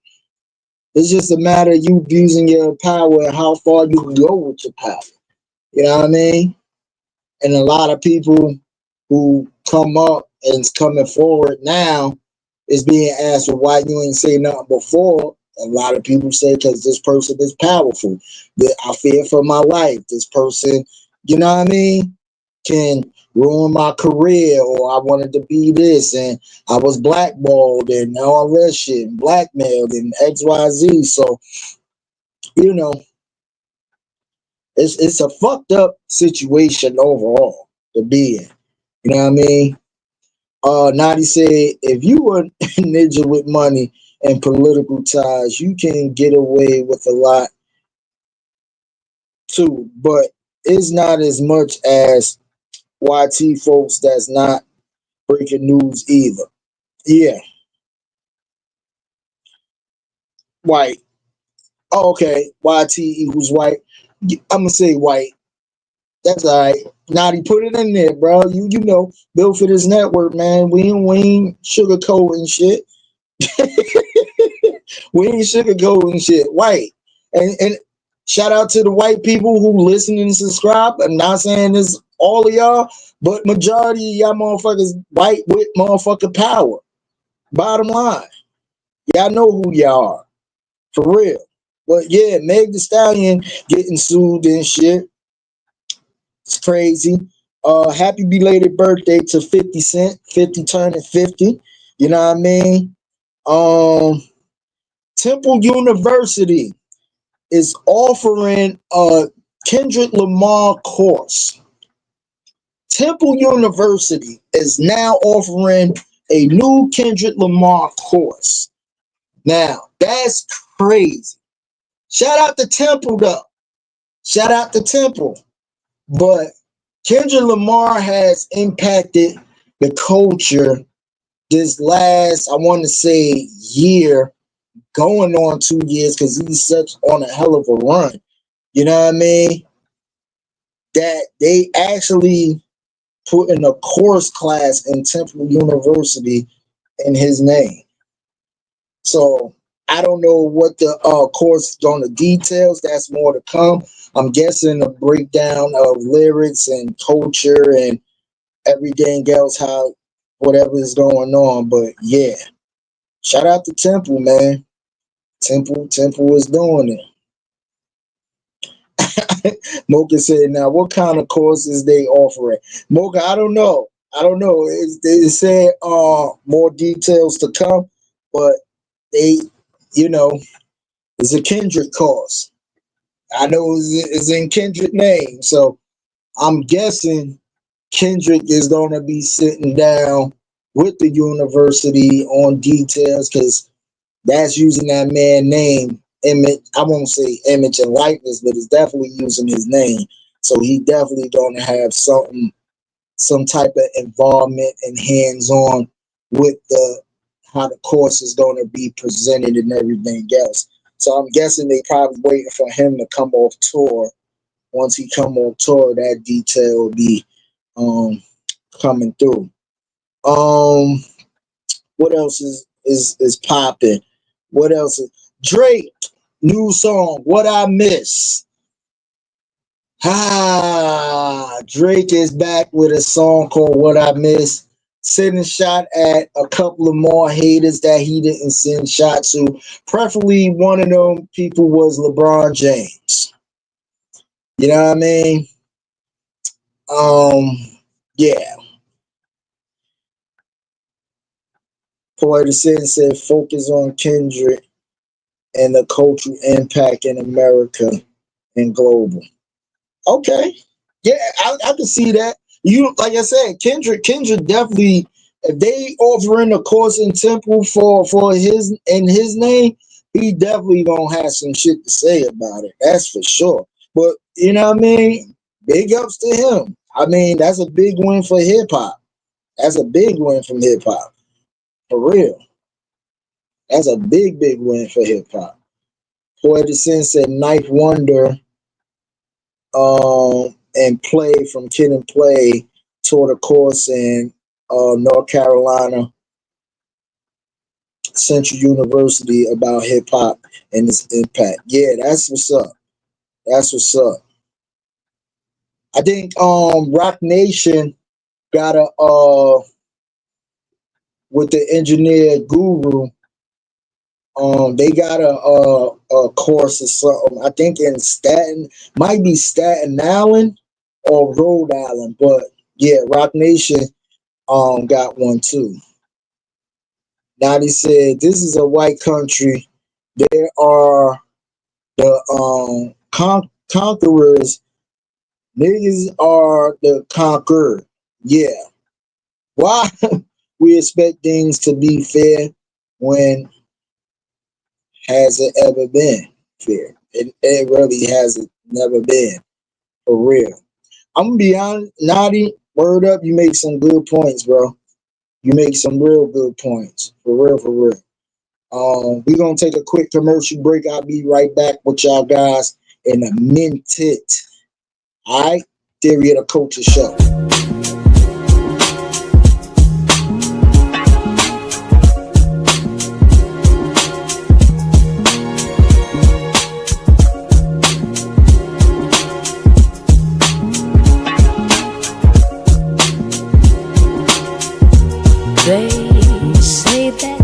a matter of you abusing your power and how far you can go with your power. You know what I mean? And a lot of people who come up and coming forward now is being asked, well, why you ain't say nothing before? A lot of people say because this person is powerful. That I fear for my life. This person, you know what I mean, can ruin my career, or I wanted to be this, and I was blackballed and all that shit, and blackmailed and XYZ. So, you know, it's a fucked up situation overall to be in. You know what I mean? Nadi said, if you were a ninja with money and political ties, you can get away with a lot too, but it's not as much as YT folks that's not breaking news either. Yeah, white. Oh, okay, YT equals white. I'm gonna say white. That's all right. Nadi, put it in there, bro. You know, built for this network, man. We ain't sugarcoating shit. We ain't sugarcoating shit. White. And shout out to the white people who listen and subscribe. I'm not saying this all of y'all, but majority of y'all motherfuckers white with motherfucking power. Bottom line. Y'all know who y'all are. For real. But yeah, Meg the Stallion getting sued and shit. It's crazy. Happy belated birthday to 50 Cent. 50 turning 50. You know what I mean? Temple University is offering a Kendrick Lamar course. Temple University is now offering a new Kendrick Lamar course. Now, that's crazy. Shout out to Temple, though. Shout out to Temple. But Kendrick Lamar has impacted the culture this last, I want to say, year, going on 2 years, because he's such on a hell of a run. You know what I mean? That they actually put in a course class in Temple University in his name. So I don't know what the course on the details. That's more to come. I'm guessing a breakdown of lyrics and culture and everything else, how whatever is going on. But yeah, shout out to Temple, man. Temple is doing it. Mocha said, now what kind of courses they offering? Mocha, I don't know. They said more details to come, but they, you know, it's a Kendrick course. I know it's in Kendrick's name, so I'm guessing Kendrick is going to be sitting down with the university on details, because that's using that man name, image. I won't say image and likeness, but it's definitely using his name. So he definitely going to have some type of involvement and hands-on with the how the course is going to be presented and everything else. So I'm guessing they probably waiting for him to come off tour. Once he come off tour, that detail will be coming through. What else is popping? What else is Drake new song? What I Miss? Drake is back with a song called What I Miss. Sending shot at a couple of more haters that he didn't send shot to. Preferably one of them people was LeBron James. You know what I mean? Yeah. Poet said focus on Kendrick and the cultural impact in America and global. Okay. Yeah, I can see that. You like I said, Kendrick definitely. If they offering a course in Temple for his in his name, he definitely gonna have some shit to say about it. That's for sure. But you know what I mean? Big ups to him. I mean, that's a big win for hip hop. That's a big win from hip hop. For real. That's a big win for hip hop. Poetic Sense said Knife Wonder and Play from Kid and Play taught a course in North Carolina Central University about hip hop and its impact. Yeah, that's what's up. That's what's up. I think Rock Nation got a with the engineer Guru. They got a course or something. I think in Staten, might be Staten Island or Rhode Island, but yeah, Rock Nation got one too. Now they said this is a white country. There are the conquerors. Niggas are the conquered. Yeah. Why we expect things to be fair when has it ever been fair? It really hasn't never been for real. I'm gonna be honest, Naughty, word up, you make some good points, bro. You make some real good points. For real, for real. We're gonna take a quick commercial break. I'll be right back with y'all guys in a minute. Alright? Theory of the Culture Show. They say that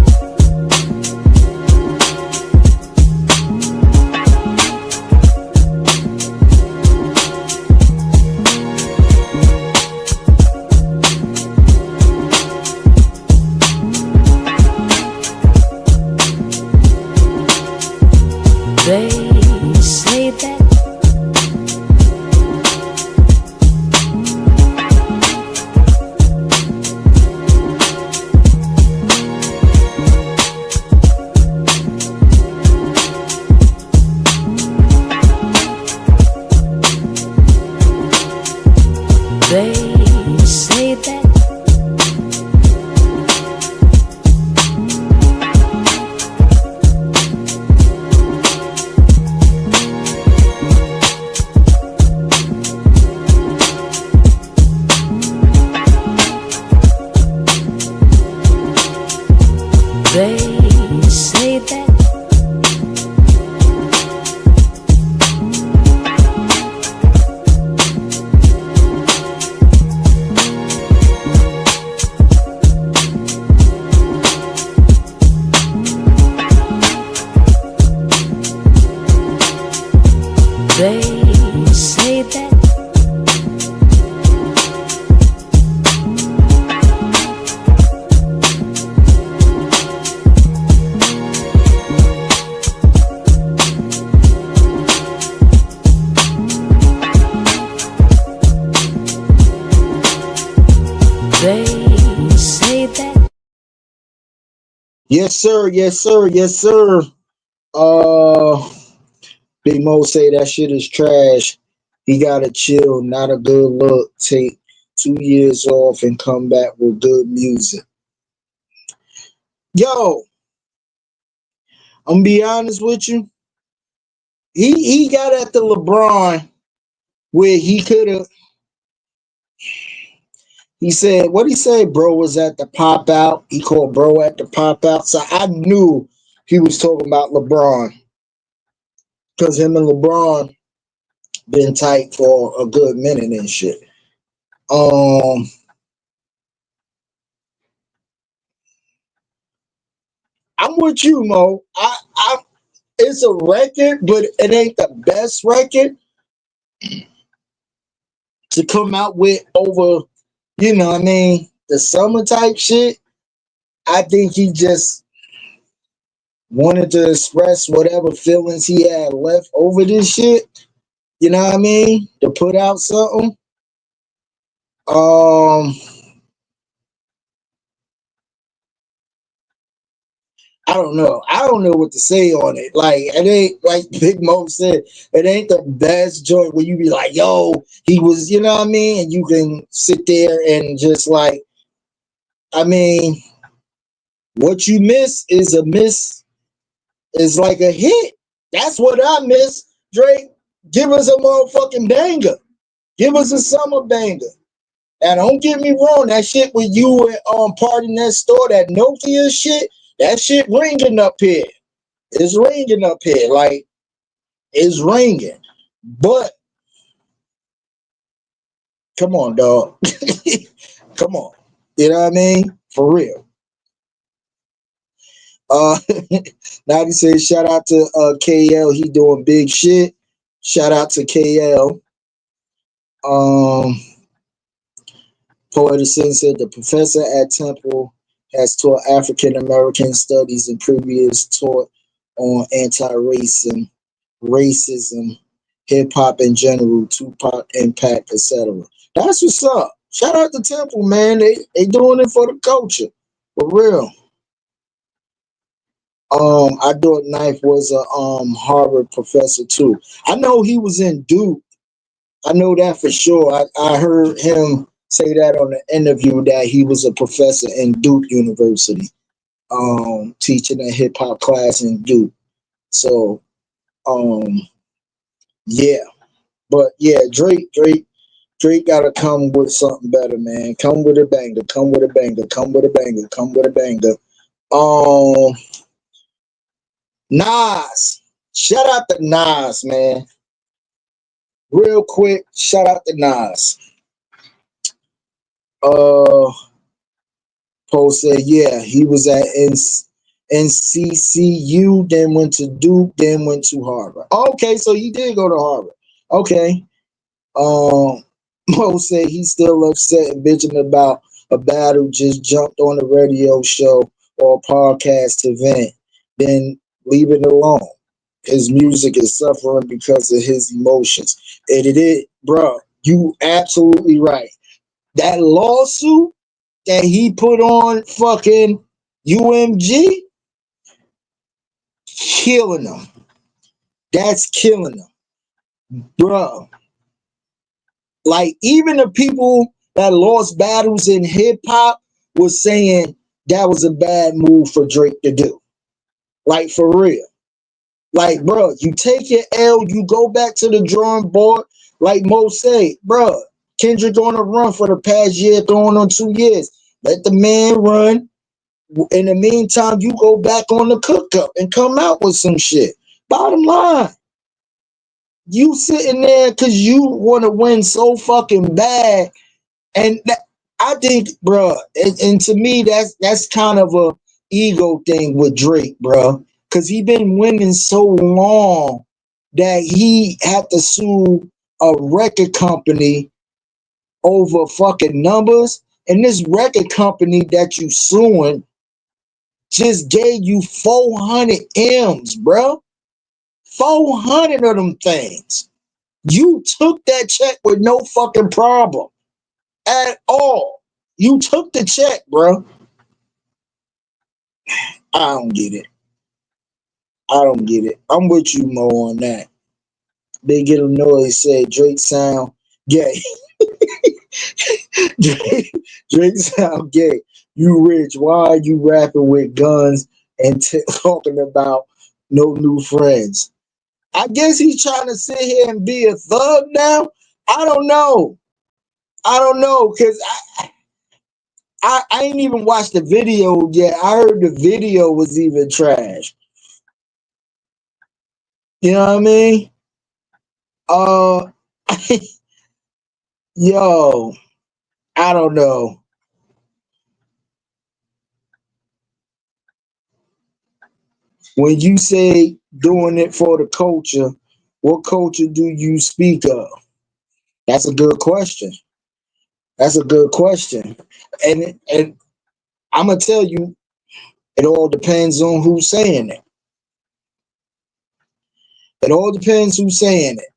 they say that they say that they say that they say that they say that Yes, sir, yes, sir, yes, sir. Uh Big Mo say that shit is trash. He gotta chill, not a good look. Take 2 years off and come back with good music. Yo, I'm gonna be honest with you. He got at the LeBron where he could have. He said, what he say? Bro was at the pop out. He called bro at the pop out. So I knew he was talking about LeBron because him and LeBron been tight for a good minute and shit. Um, I'm with you, Mo. It's a record, but it ain't the best record to come out with over, you know what I mean, the summer type shit. I think he just wanted to express whatever feelings he had left over this shit. You know what I mean? To put out something. Um, I don't know. I don't know what to say on it. Like it ain't like Big Mo said. It ain't the best joint where you be like, "Yo, he was," you know what I mean? And you can sit there and just like, I mean, what you miss is a miss. Is like a hit. That's what I miss. Drake, give us a motherfucking banger. Give us a summer banger. And don't get me wrong, that shit with you and Party Next Store, that Nokia shit, that shit ringing up here. It's ringing up here. Like, it's ringing. But come on, dog. Come on. You know what I mean? For real. Uh now he says shout out to KL. He doing big shit. Shout out to KL. Um Poetison said the professor at Temple has taught African American studies and previous taught on racism, hip hop in general, Tupac impact, etc. That's what's up. Shout out to Temple, man. They doing it for the culture. For real. I thought Knife was a Harvard professor too. I know he was in Duke. I know that for sure. I heard him say that on the interview that he was a professor in Duke University, teaching a hip hop class in Duke. So, yeah, but yeah, Drake gotta come with something better, man. Come with a banger. Come with a banger. Come with a banger. Come with a banger. Um, Nas, shout out to Nas, man. Real quick, shout out to Nas. Uh, Poe said, yeah, he was at NCCU, then went to Duke, then went to Harvard. Okay, so he did go to Harvard. Okay. Poe said he's still upset and bitching about a battle just jumped on a radio show or a podcast event, then leave it alone. His music is suffering because of his emotions. And it is, bro, you absolutely right. That lawsuit that he put on fucking UMG, killing them. That's killing them, bro. Like even the people that lost battles in hip hop was saying that was a bad move for Drake to do. Like for real. Like, bro, you take your L, you go back to the drawing board. Like Mo say, bro, Kendrick on a run for the past year, going on 2 years. Let the man run. In the meantime, you go back on the cook up and come out with some shit. Bottom line, you sitting there because you want to win so fucking bad, and I think, bro, and to me, that's kind of a ego thing with Drake, bro, because he been winning so long that he had to sue a record company over fucking numbers, and this record company that you suing just gave you 400 M's, bro. 400 of them things. You took that check with no fucking problem at all. You took the check, bro. I don't get it. I don't get it. I'm with you, Mo, on that. They get a noise, say Drake sound gay. Drake sound gay. You rich. Why are you rapping with guns and talking about no new friends? I guess he's trying to sit here and be a thug now. I don't know. I don't know because I ain't even watched the video yet. I heard the video was even trash. You know what I mean? Uh, yo, I don't know. When you say doing it for the culture, what culture do you speak of? That's a good question. That's a good question. And I'm gonna tell you, it all depends on who's saying it. It all depends who's saying it.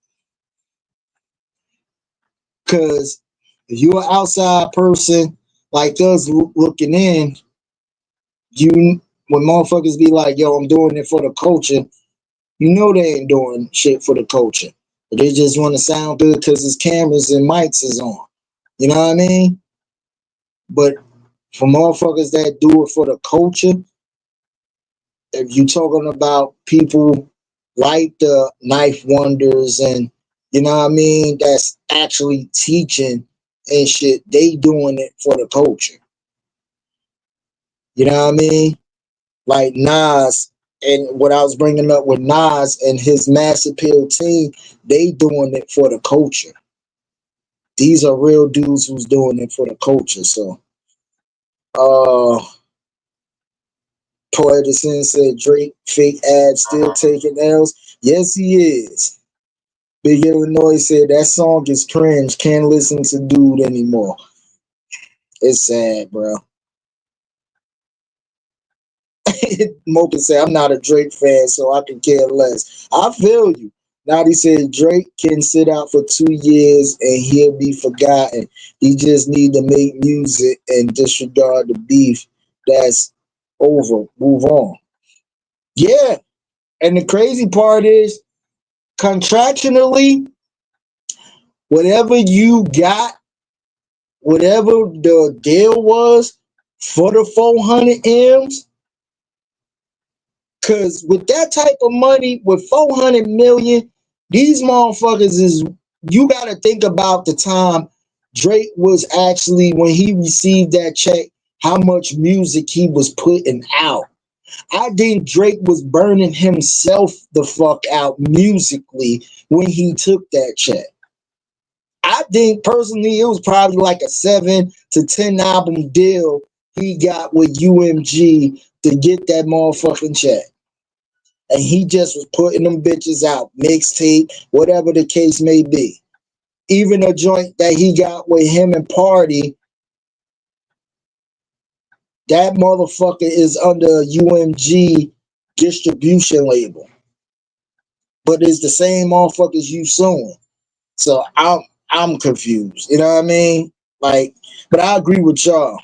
Cause If you're an outside person like us looking in, you when motherfuckers be like, yo, I'm doing it for the culture, you know they ain't doing shit for the culture. But they just want to sound good because his cameras and mics is on. You know what I mean? But for motherfuckers that do it for the culture, if you talking about people like the Knife Wonders and you know what I mean, that's actually teaching and shit, they doing it for the culture. You know what I mean? Like Nas and what I was bringing up with Nas and his Mass Appeal team, they doing it for the culture. These are real dudes who's doing it for the culture. So, Poet Sin said Drake fake ads still taking L's. Yes, he is. Big Illinois said that song is cringe. Can't listen to dude anymore. It's sad, bro. Mocha said, I'm not a Drake fan, so I can care less. I feel you. Now he said Drake can sit out for 2 years and he'll be forgotten. He just need to make music and disregard the beef. That's over. Move on. Yeah. And the crazy part is contractually, whatever you got, whatever the deal was for the 400 M's, because with that type of money, with 400 million, these motherfuckers is, you got to think about the time Drake was actually, when he received that check, how much music he was putting out. I think Drake was burning himself the fuck out musically when he took that check. I think personally it was probably like a 7 to 10 album deal he got with UMG to get that motherfucking check. And he just was putting them bitches out, mixtape, whatever the case may be. Even a joint that he got with him and Party, that motherfucker is under UMG distribution label. But it's the same motherfuckers you suing. So I'm confused. You know what I mean? Like, but I agree with y'all.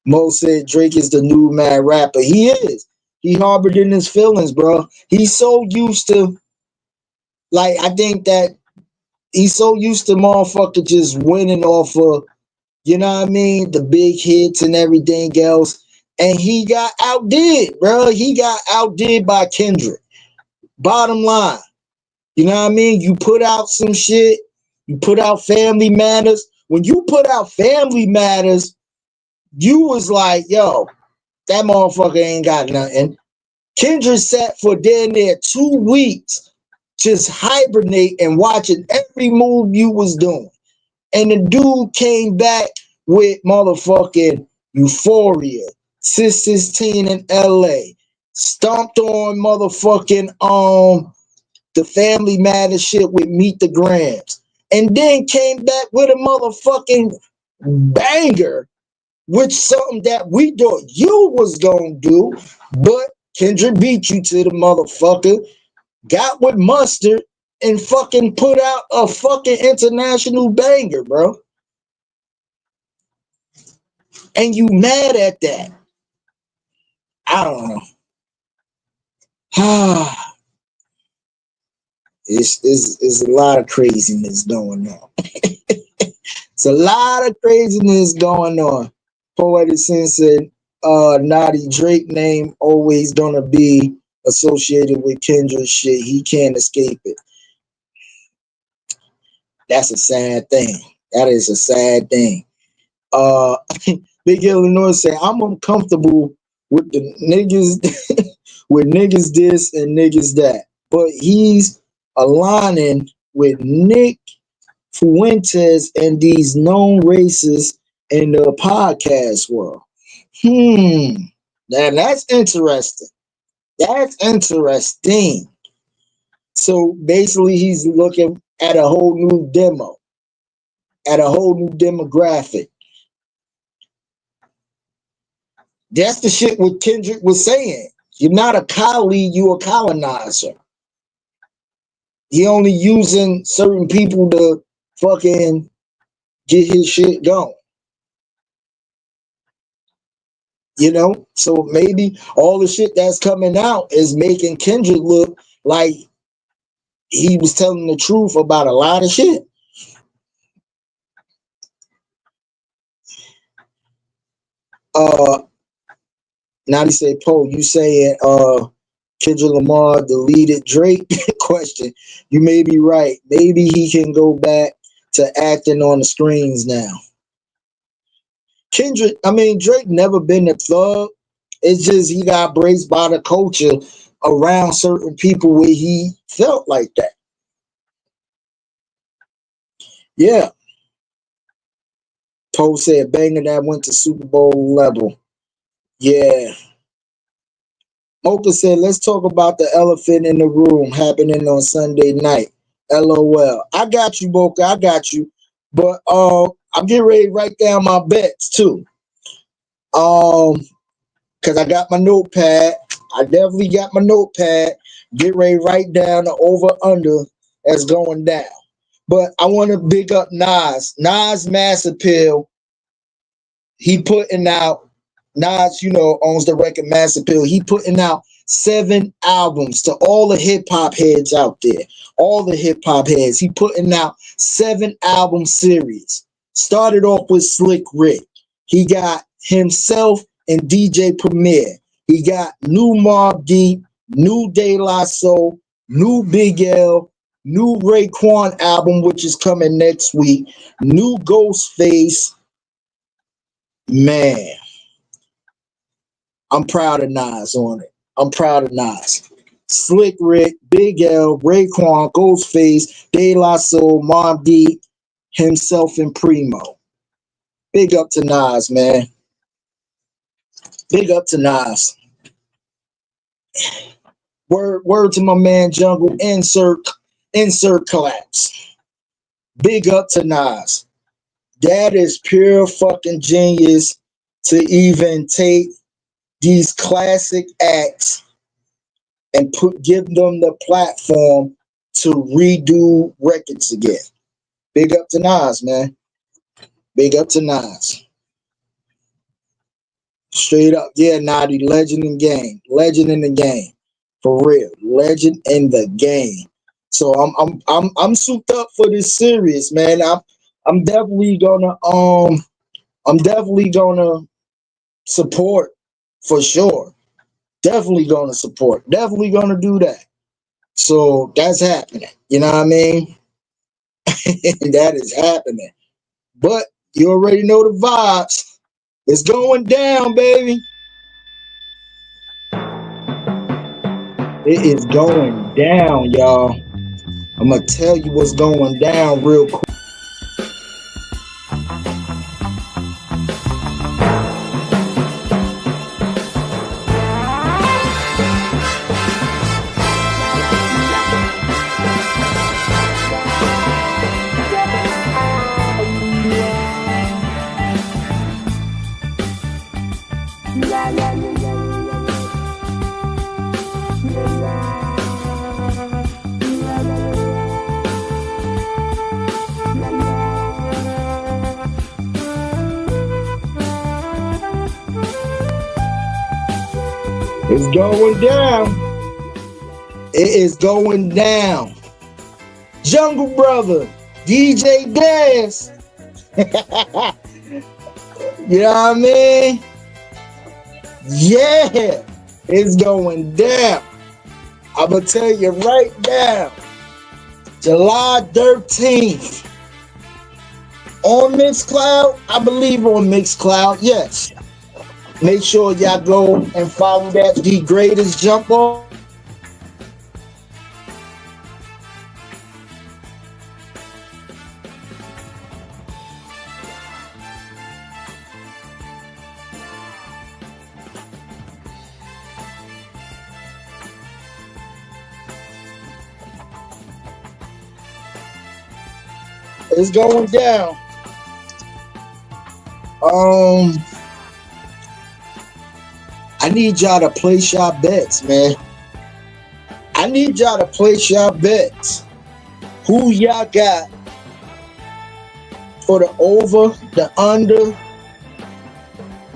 Mo said Drake is the new mad rapper. He is. He harbored in his feelings, bro. He's so used to, like, I think that he's so used to motherfucker just winning off of, you know what I mean, the big hits and everything else. And he got outdid, bro. He got outdid by Kendrick. Bottom line. You know what I mean? You put out some shit. You put out Family Matters. When you put out Family Matters, you was like, yo, that motherfucker ain't got nothing. Kendrick sat for damn near 2 weeks just hibernate and watching every move you was doing. And the dude came back with motherfucking Euphoria, Sis 16 in LA, stomped on motherfucking the Family Matters shit with Meet the Grams, and then came back with a motherfucking banger, which something that we thought you was gonna do, but Kendrick beat you to the motherfucker, got with Mustard, and fucking put out a fucking international banger, bro. And you mad at that. I don't know. It's a lot of craziness going on. It's a lot of craziness going on. Poetic Sin said, Naughty Drake name always gonna be associated with Kendrick shit. He can't escape it. That's a sad thing. That is a sad thing. Big Illinois said, I'm uncomfortable with the niggas with niggas this and niggas that. But he's aligning with Nick Fuentes and these known racists in the podcast world. Now that's interesting. That's interesting. So basically he's looking at a whole new demo, at a whole new demographic. That's the shit what Kendrick was saying. You're not a colleague, you're a colonizer. He only using certain people to fucking get his shit going. You know, so maybe all the shit that's coming out is making Kendrick look like he was telling the truth about a lot of shit. Now they say, Poe, you saying Kendrick Lamar deleted Drake? Question. You may be right. Maybe he can go back to acting on the screens now. Drake never been a thug. It's just he got braced by the culture around certain people where he felt like that. Yeah. Poe said banger that went to Super Bowl level. Yeah. Mocha said, let's talk about the elephant in the room happening on Sunday night. LOL. I got you, Mocha. I got you. But I'm getting ready to write down my bets too. Because I got my notepad. I definitely got my notepad. Get ready to write down the over-under that's going down. But I want to big up Nas. Nas Mass Appeal. He putting out, Nas, owns the record Mass Appeal. He putting out 7 albums to all the hip-hop heads out there. All the hip-hop heads. He putting out 7 album series. Started off with Slick Rick. He got himself and DJ Premier. He got new Mobb Deep, new De La Soul, new Big L, new Raekwon album, which is coming next week, new Ghostface. Man, I'm proud of Nas on it. I'm proud of Nas. Slick Rick, Big L, Raekwon, Ghostface, De La Soul, Mobb Deep, himself and Primo. Big up to Nas, man. Big up to Nas. Word to my man Jungle. Insert collapse. Big up to Nas. That is pure fucking genius to even take these classic acts and give them the platform to redo records again. Big up to Nas, man. Big up to Nas. Straight up, yeah, Naughty, legend in game, legend in the game, for real, legend in the game. So I'm souped up for this series, man. I'm definitely gonna support for sure. Definitely gonna support. Definitely gonna do that. So that's happening. You know what I mean? That is happening. But you already know the vibes. It's going down, baby. It is going down, y'all. I'm going to tell you what's going down real quick. It's going down. It is going down. Jungle Brother, DJ Dance. You know what I mean? Yeah, it's going down. I'm going to tell you right now. July 13th. On Mixcloud? I believe on Mixcloud, yes. Make sure y'all go and follow that The Greatest Jump On. It's going down. I need y'all to place y'all bets, man. I need y'all to place y'all bets. Who y'all got for the over, the under?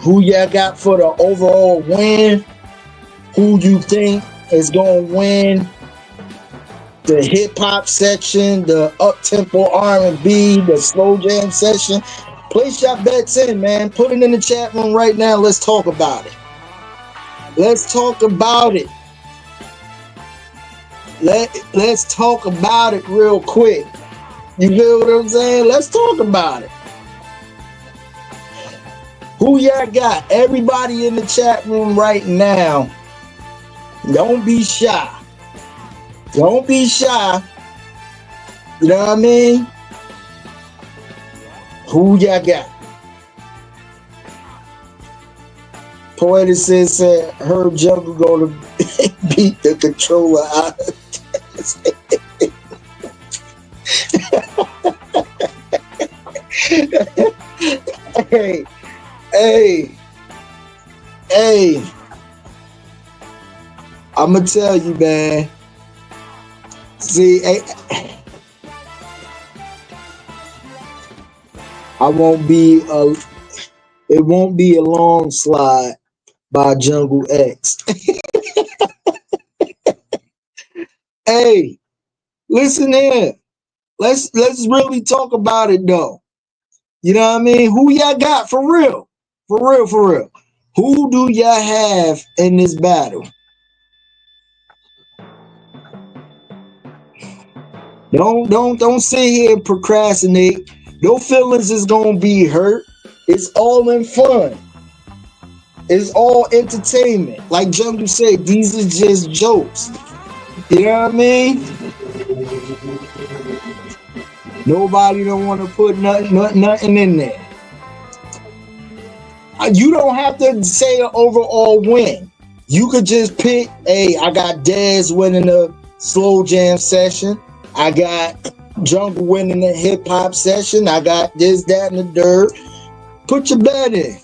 Who y'all got for the overall win? Who you think is going to win the hip hop section, the up tempo R&B, the slow jam section? Place your bets in, man. Put it in the chat room right now. Let's talk about it. Let's talk about it. Let's talk about it real quick. You feel what I'm saying? Let's talk about it. Who y'all got? Everybody in the chat room right now. Don't be shy. Don't be shy. You know what I mean? Who y'all got? Poetic said her Jungle gonna beat the controller out of Hey, I'm gonna tell you, man. See, it won't be a long slide by Jungle X. Hey, listen here. Let's really talk about it though. You know what I mean? Who y'all got for real? For real, for real. Who do y'all have in this battle? Don't sit here and procrastinate. Your feelings is gonna be hurt. It's all in fun. It's all entertainment. Like Jungle said, these are just jokes. You know what I mean? Nobody don't want to put nothing in there. You don't have to say an overall win. You could just pick, hey, I got Dez winning the slow jam session. I got Jungle winning the hip hop session. I got this, that, and the third. Put your bet in.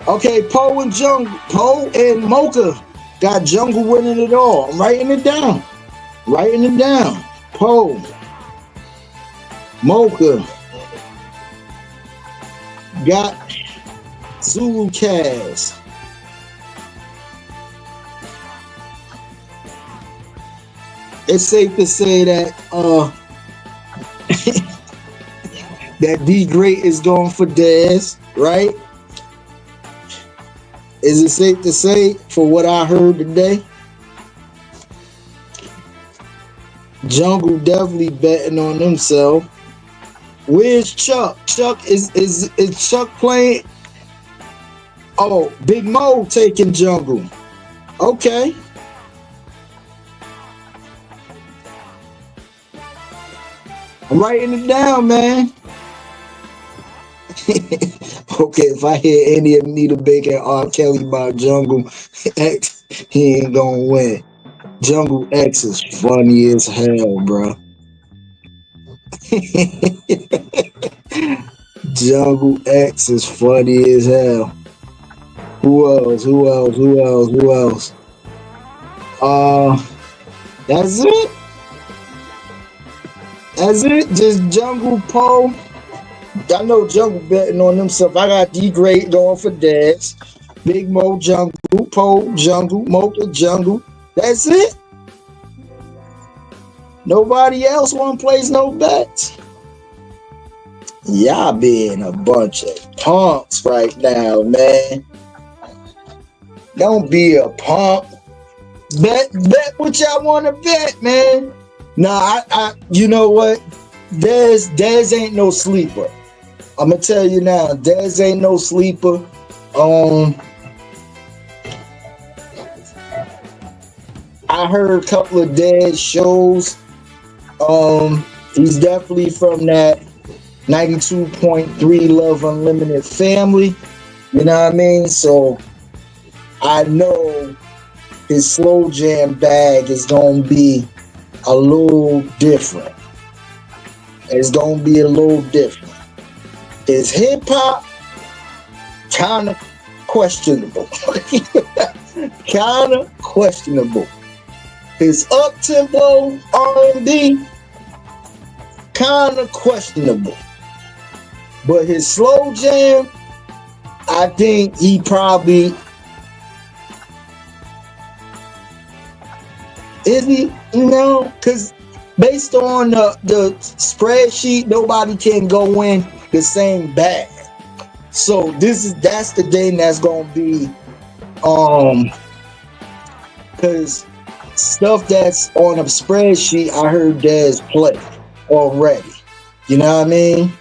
Okay, Poe and Mocha got Jungle winning it all. I'm writing it down. Poe, Mocha got Zulu Kaz. It's safe to say that that D Great is going for Dez, right? Is it safe to say, for what I heard today, Jungle definitely betting on himself? Where's Chuck? Is Chuck playing? Oh, Big Mo taking Jungle. Okay. I'm writing it down, man. Okay, if I hear any of Nita Baker or R. Kelly by Jungle X, he ain't gonna win. Jungle X is funny as hell, bro. Jungle X is funny as hell. Who else? Who else? Who else? Who else? That's it. That's it. Just Jungle Poe. I know Jungle betting on himself. I got D Great going for Dads. Big Mo Jungle, Poe Jungle, Mocha Jungle. That's it. Nobody else want to place no bets. Y'all being a bunch of punks right now, man. Don't be a punk. Bet what y'all want to bet, man. Nah, I you know what? Dez ain't no sleeper. I'm gonna tell you now, Dez ain't no sleeper. I heard a couple of Dez shows. He's definitely from that 92.3 Love Unlimited family. You know what I mean? So I know his slow jam bag is gonna be a little different. It's gonna be a little different. His hip hop kind of questionable. Kind of questionable. His up tempo R&B kind of questionable. But his slow jam, I think he probably is he, you know, because based on the spreadsheet, nobody can go in the same bag. So that's the thing that's gonna be because stuff that's on a spreadsheet, I heard Dez play already. You know what I mean?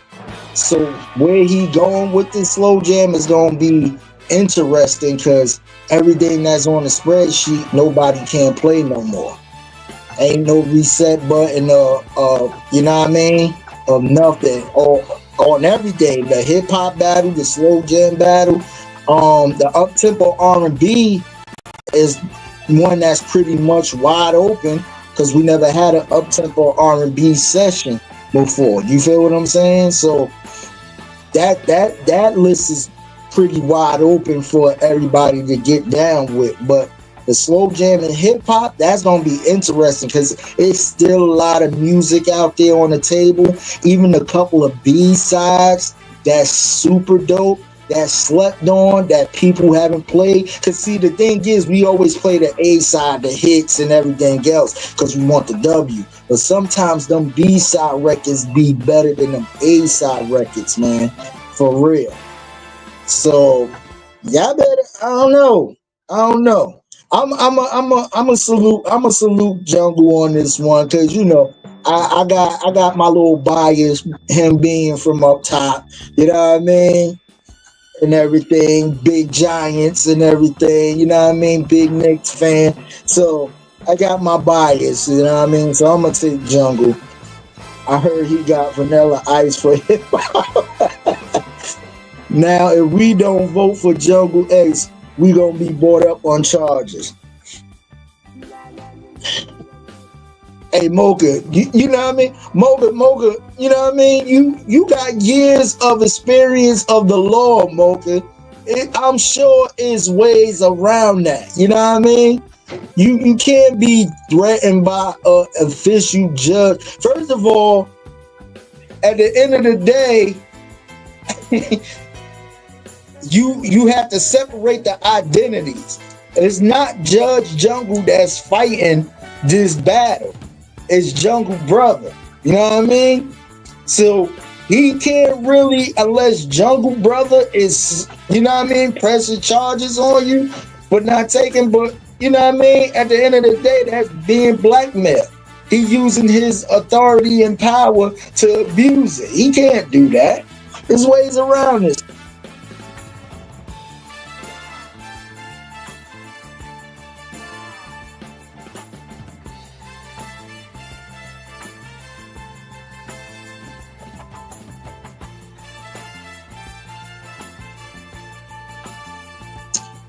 So where he going with this slow jam is gonna be interesting because everything that's on the spreadsheet, nobody can play no more. Ain't no reset button, you know what I mean? Of nothing. Or on everything. The hip hop battle, the slow jam battle, the up tempo R&B is one that's pretty much wide open because we never had an up tempo R&B session before. You feel what I'm saying? So that list is pretty wide open for everybody to get down with. But the slow jam and hip hop, that's gonna be interesting because it's still a lot of music out there on the table. Even a couple of B-sides that's super dope, that's slept on, that people haven't played. Because see, the thing is, we always play the A-side, the hits and everything else because we want the W. But sometimes them B-side records be better than them A-side records, man. For real. So y'all better, I don't know. I'm a salute Jungle on this one because you know I got my little bias, him being from up top, you know what I mean, and everything, big Giants and everything, you know what I mean, big Knicks fan. So I got my bias, you know what I mean. So I'm gonna take Jungle. I heard he got Vanilla Ice for hip hop. Now if we don't vote for Jungle X, we gonna be brought up on charges. Hey Mocha, you know what I mean? Mocha, you know what I mean? You got years of experience of the law, Mocha. I'm sure is ways around that. You know what I mean? You can't be threatened by an official judge. First of all, at the end of the day, you have to separate the identities. It's not Judge Jungle that's fighting this battle. It's Jungle Brother. You know what I mean? So he can't really, unless Jungle Brother is, you know what I mean, pressing charges on you, but not taking, but you know what I mean? At the end of the day, that's being blackmailed. He using his authority and power to abuse it. He can't do that. There's ways around this.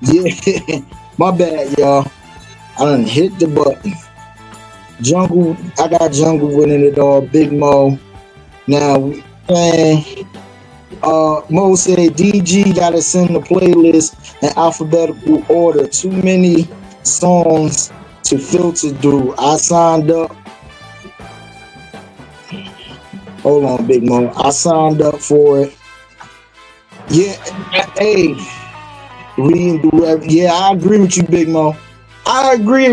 Yeah, my bad, y'all. I done hit the button. Jungle, I got Jungle winning it all. Big Mo. Now, man, Mo said DG gotta send the playlist in alphabetical order. Too many songs to filter through. I signed up. Hold on, Big Mo. I signed up for it. Yeah, hey, reading through every, yeah, I agree with you, Big Mo. I agree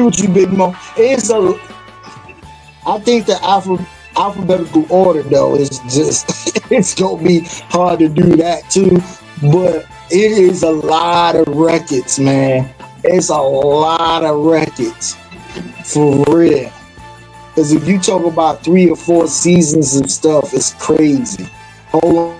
with you, Big Mo. I think the alphabetical order though is just it's gonna be hard to do that too. But it is a lot of records, man. It's a lot of records for real. Because if you talk about 3 or 4 seasons of stuff, it's crazy. Hold on.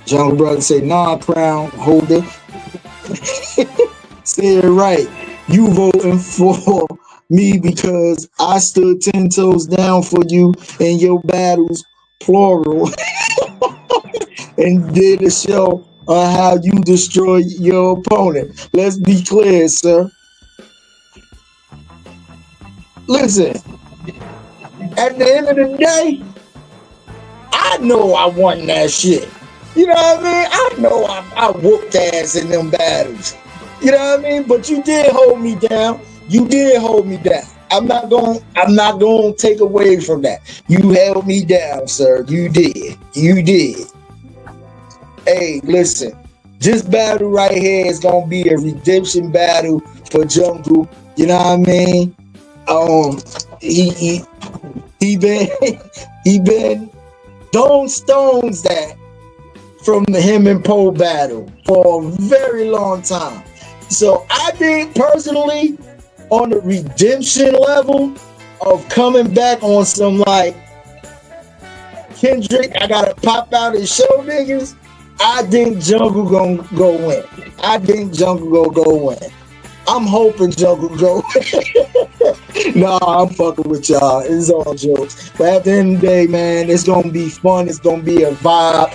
Jungle Brother say, nah, crown holder. Say it right. You voting for me because I stood 10 toes down for you in your battles, plural, and did a show on how you destroy your opponent. Let's be clear, sir. Listen, at the end of the day, I know I won that shit. You know what I mean? I know I whooped ass in them battles. You know what I mean? But you did hold me down. You did hold me down. I'm not going to take away from that. You held me down, sir. You did. You did. Hey, listen. This battle right here is going to be a redemption battle for Jungle. You know what I mean? He been throwing stones that from the him and Poe battle for a very long time. So I think personally, on the redemption level of coming back on some like Kendrick, I gotta pop out and show niggas, I think Jungle gonna go win. I think Jungle gonna go win. I'm hoping Jungle go win. Nah, I'm fucking with y'all. It's all jokes. But at the end of the day, man, it's gonna be fun. It's gonna be a vibe.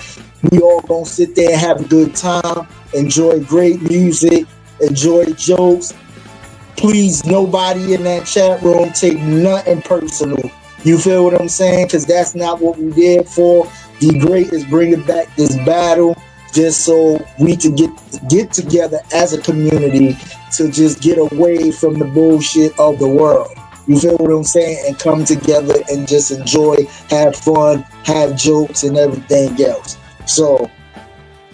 We all gonna sit there and have a good time, enjoy great music, enjoy jokes. Please, nobody in that chat room take nothing personal. You feel what I'm saying? Because that's not what we did for. The Great is bringing back this battle just so we can get together as a community to just get away from the bullshit of the world. You feel what I'm saying? And come together and just enjoy, have fun, have jokes and everything else. So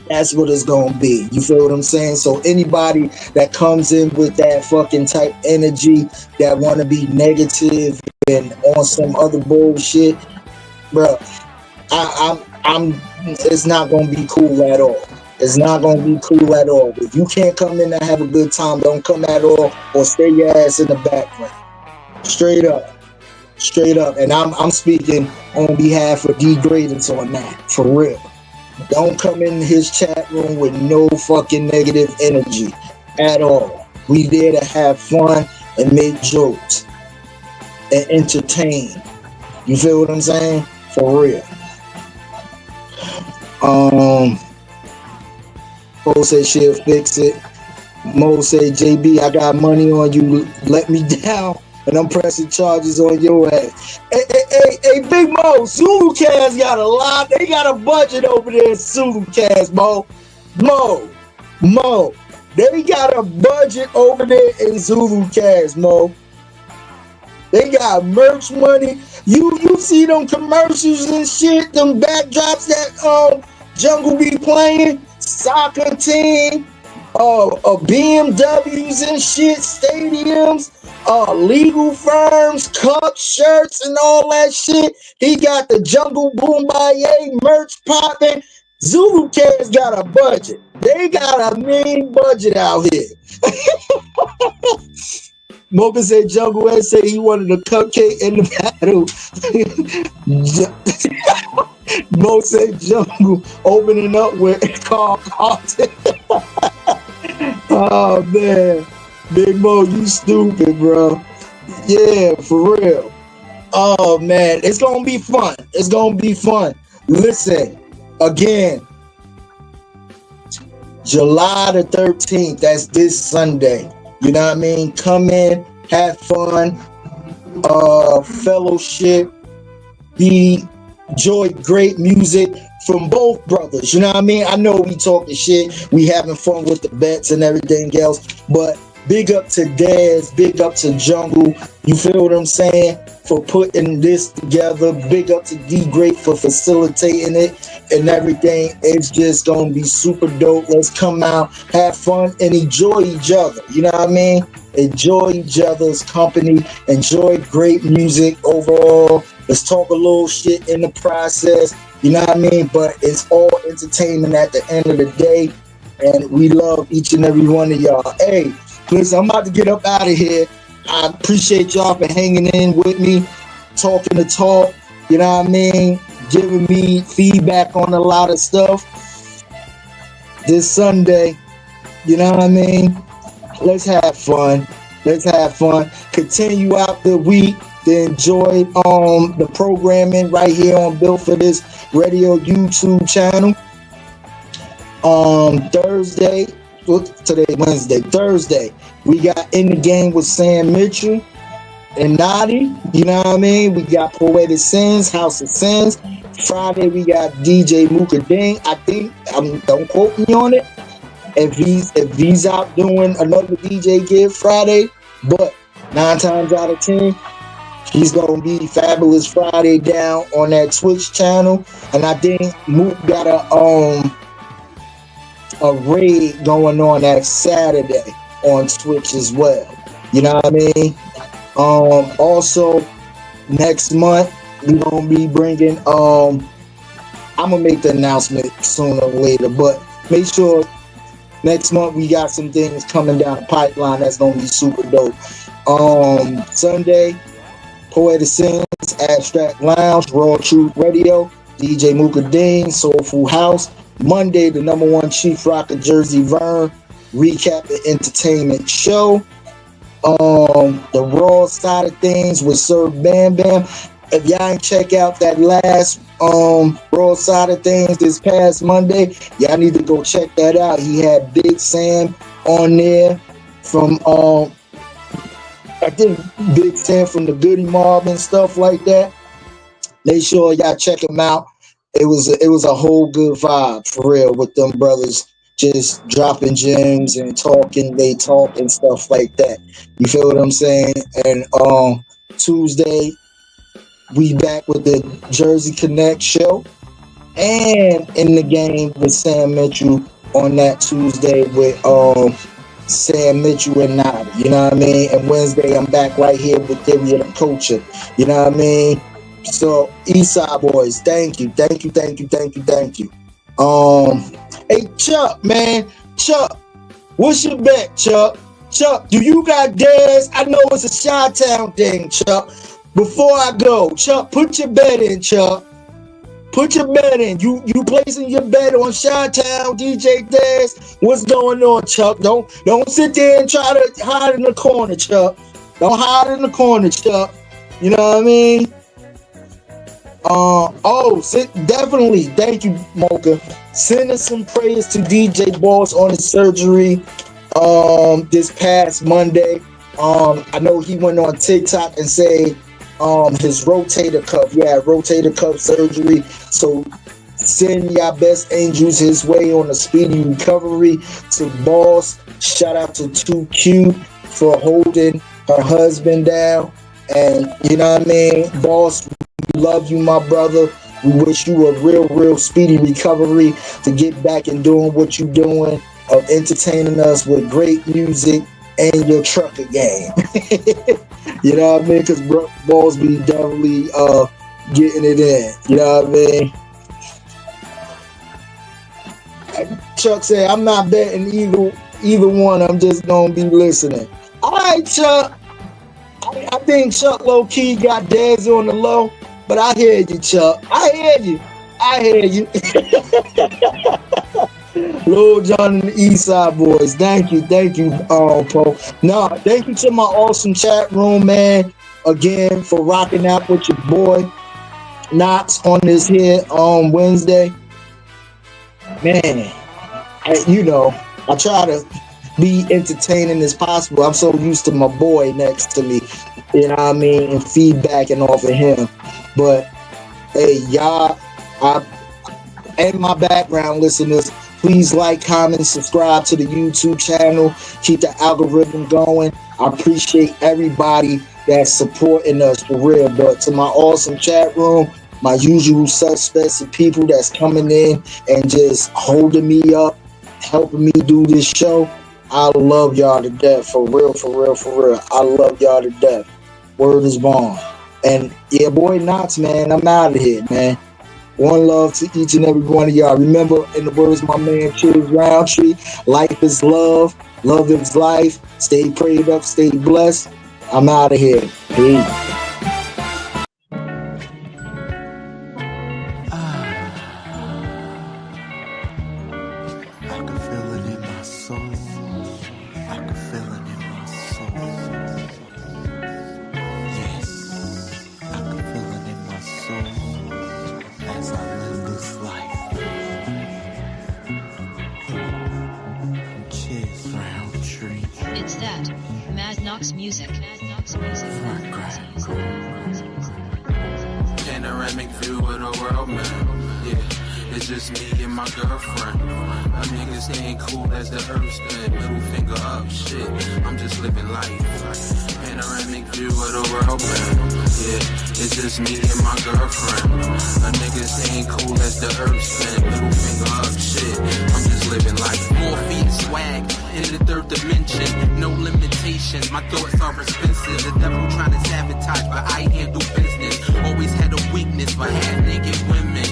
that's what it's gonna be. You feel what I'm saying? So anybody that comes in with that fucking type energy that want to be negative and on some other bullshit, bro, I'm. It's not gonna be cool at all. It's not gonna be cool at all. If you can't come in and have a good time, don't come at all, or stay your ass in the background. Straight up. And I'm speaking on behalf of D Graders on that, for real. Don't come in his chat room with no fucking negative energy at all. We there to have fun and make jokes and entertain. You feel what I'm saying? For real. Mo say she'll fix it. Mo say, JB, I got money on you. Let me down. And I'm pressing charges on your ass. Hey, Big Mo, Zulu Cast got a lot. They got a budget over there in Zulu Cast, Mo. They got a budget over there in Zulu Cast, Mo. They got merch money. You see them commercials and shit, them backdrops that Jungle be playing, soccer team, BMWs and shit, stadiums, legal firms, cups, shirts, and all that shit. He got the Jungle Boombaye merch popping. Zulu Cats got a budget. They got a mean budget out here. Mocha said Jungle Ed said he wanted a cupcake in the battle. Mo said Jungle opening up with Carl Carlton. Oh man, Big Mo, you stupid, bro. Yeah, for real. Oh man, it's gonna be fun. It's gonna be fun. Listen, again, July the 13th, that's this Sunday. You know what I mean? Come in, have fun, fellowship, enjoy great music from both brothers. You know what I mean? I know we talking shit, we having fun with the bets and everything else, but big up to Daz, big up to Jungle, you feel what I'm saying, for putting this together. Big up to D Great for facilitating it and everything. It's just gonna be super dope. Let's come out, have fun, and enjoy each other. You know what I mean? Enjoy each other's company, enjoy great music overall. Let's talk a little shit in the process. You know what I mean? But it's all entertainment at the end of the day. And we love each and every one of y'all. Hey, listen, I'm about to get up out of here. I appreciate y'all for hanging in with me, talking the talk, you know what I mean? Giving me feedback on a lot of stuff. This Sunday, you know what I mean? Let's have fun. Let's have fun. Continue out the week to enjoy the programming right here on Built for This Radio YouTube channel. Thursday, today Wednesday, Thursday, we got In the Game with Sam Mitchell and Nadi, you know what I mean? We got Poetic Sins, House of Sins. Friday, we got DJ Mooka Ding. I think, don't quote me on it, if he's out doing another DJ gig Friday, but 9 times out of 10, he's gonna be Fabulous Friday down on that Twitch channel. And I think Mook got a raid going on that Saturday on Twitch as well. You know what I mean? Also, next month we're gonna be bringing. I'm gonna make the announcement sooner or later, but make sure next month we got some things coming down the pipeline that's gonna be super dope. Sunday, Poetic Sins, Abstract Lounge, Raw Truth Radio, DJ Mooka Dean, Soulful House. Monday, the #1 Chief Rocker Jersey Vern, recap the entertainment show. The Raw side of things with Sir Bam Bam. If y'all ain't check out that last Raw side of things this past Monday, y'all need to go check that out. He had Big Sam on there from I think Big Sam from the Goody Mob and stuff like that. Make sure y'all check him out. It was a whole good vibe for real with them brothers just dropping gems and talking. They talk and stuff like that. You feel what I'm saying? And Tuesday we back with the Jersey Connect show and In the Game with Sam Mitchell on that Tuesday with Sam Mitchell and Nada. You know what I mean? And Wednesday I'm back right here with Theory of the Culture. You know what I mean? So, Eastside Boys, thank you. Hey, Chuck, man. Chuck, what's your bet, Chuck? Chuck, do you got Daz? I know it's a Chi-Town thing, Chuck. Before I go, Chuck, put your bet in, Chuck. Put your bet in. You placing your bet on Chi-Town, DJ Daz? What's going on, Chuck? Don't sit there and try to hide in the corner, Chuck. Don't hide in the corner, Chuck. You know what I mean? Definitely. Thank you, Mocha. Sending some prayers to DJ Boss on his surgery this past Monday. I know he went on TikTok and said his rotator cuff. Yeah, rotator cuff surgery. So send your best angels his way on a speedy recovery. To Boss, shout out to 2Q for holding her husband down. And you know what I mean, Boss, we love you, my brother. We wish you a real speedy recovery to get back and doing what you're doing, of entertaining us with great music and your trucker game. You know what I mean? Because Balls be definitely getting it in. You know what I mean? Chuck said, I'm not betting either one. I'm just going to be listening. All right, Chuck. I think Chuck low key got Dez on the low, but I hear you, Chuck. I hear you. I hear you. Lil John and the East Side Boys. Thank you, Poe. No, thank you to my awesome chat room, man. Again, for rocking out with your boy Knox on this here on Wednesday. Man, I try to be entertaining as possible. I'm so used to my boy next to me, you know what I mean, and feedbacking off of him. But hey, y'all, and my background listeners, please like, comment, subscribe to the YouTube channel. Keep the algorithm going. I appreciate everybody that's supporting us for real. But to my awesome chat room, my usual suspects and people that's coming in and just holding me up, helping me do this show, I love y'all to death. For real. I love y'all to death. Word is bond. And yeah, boy Knox, man, I'm out of here, man. One love to each and every one of y'all. Remember, in the words of my man Chiz Roundtree, life is love is life. Stay prayed up, stay blessed. I'm out of here. Peace. I can feel it in my soul. I can feel it in my soul. Yes, I can feel it in my soul as I live this life. Cheers, Roundtree. It's that Mad Knox music. Panoramic view of the world, man. Yeah. It's just me and my girlfriend. A niggas ain't cool as the earth spin. Middle finger up, shit. I'm just living life. Panoramic view of the world, man. Yeah, it's just me and my girlfriend. A niggas ain't cool as the earth spin. Middle finger up, shit. I'm just living life. More feet swag in the third dimension. No limitations. My thoughts are expensive. The devil trying to sabotage, but I handle business. Always had a weakness for half-naked women.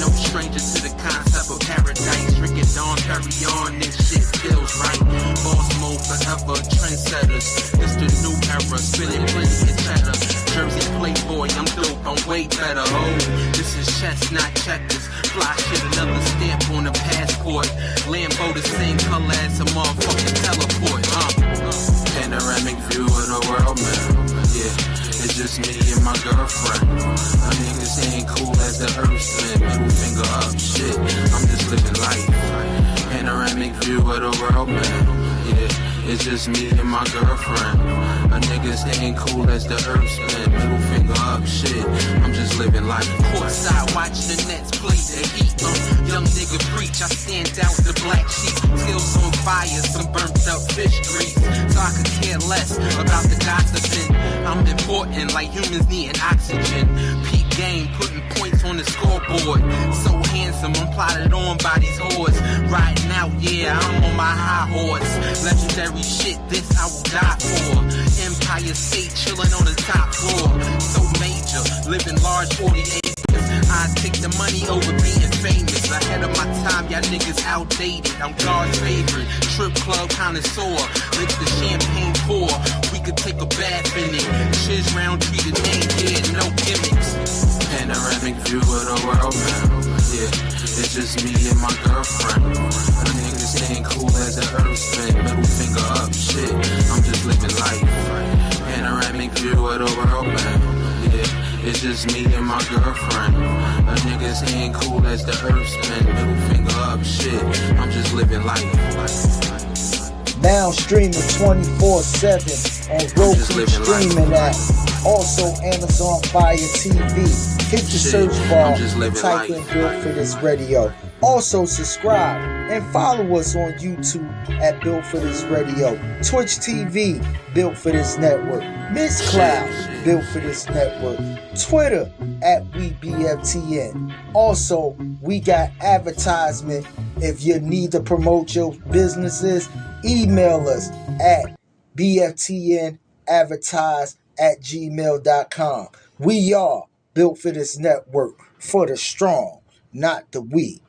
No stranger to the concept of paradise. Drinking Dawn, carry on, this shit feels right. Boss mode forever, trendsetters. It's the new era, spilling plenty of cheddar. Jersey playboy, I'm dope, I'm way better. Oh, this is chess, not checkers. Fly shit, another stamp on the passport. Lambo the same color as a motherfucking teleport. Panoramic view of the world, man. Yeah. It's just me and my girlfriend. My niggas ain't cool as the earth spin. Middle finger up, shit. I'm just living life. Panoramic view of the world, man. Yeah, it's just me and my girlfriend. My niggas ain't cool as the earth spin. Middle finger up, shit. I'm just living life. Courtside, watch the Nets play the Heat. Young nigga preach, I stand out the black sheep. Skills on fire, some burnt up fish grease. So I could care less about the gossiping. I'm important, like humans needing oxygen. Peak game, putting points on the scoreboard. So handsome, I'm plotted on by these whores. Riding out, yeah, I'm on my high horse. Legendary shit, this I will die for. Empire State, chilling on the top floor. So major, living large 48. I take the money over being famous. Ahead of my time, y'all niggas outdated. I'm God's favorite, strip club connoisseur. Let the champagne pour, we could take a bath in it. Chiz Roundtree the name, yeah, no gimmicks. Panoramic view of the world, man. Yeah, it's just me and my girlfriend. The niggas ain't cool as the earth spin. Middle finger up, shit. I'm just living life. Panoramic view of the world, man. Yeah, it's just me and my girlfriend. The niggas ain't cool as the earth spin. Middle finger up, shit. I'm just living life. Now streaming 24/7 on Roku streaming app. Also Amazon Fire TV. Hit the search bar and type in Built for This Radio. Also subscribe and follow us on YouTube at Built for This Radio. Twitch TV, Built for This Network. Miss Cloud, Built for This Network. Twitter at WeBFTN. Also, we got advertisement. If you need to promote your businesses, email us at bftnadvertise@gmail.com. We are Built for This Network, for the strong, not the weak.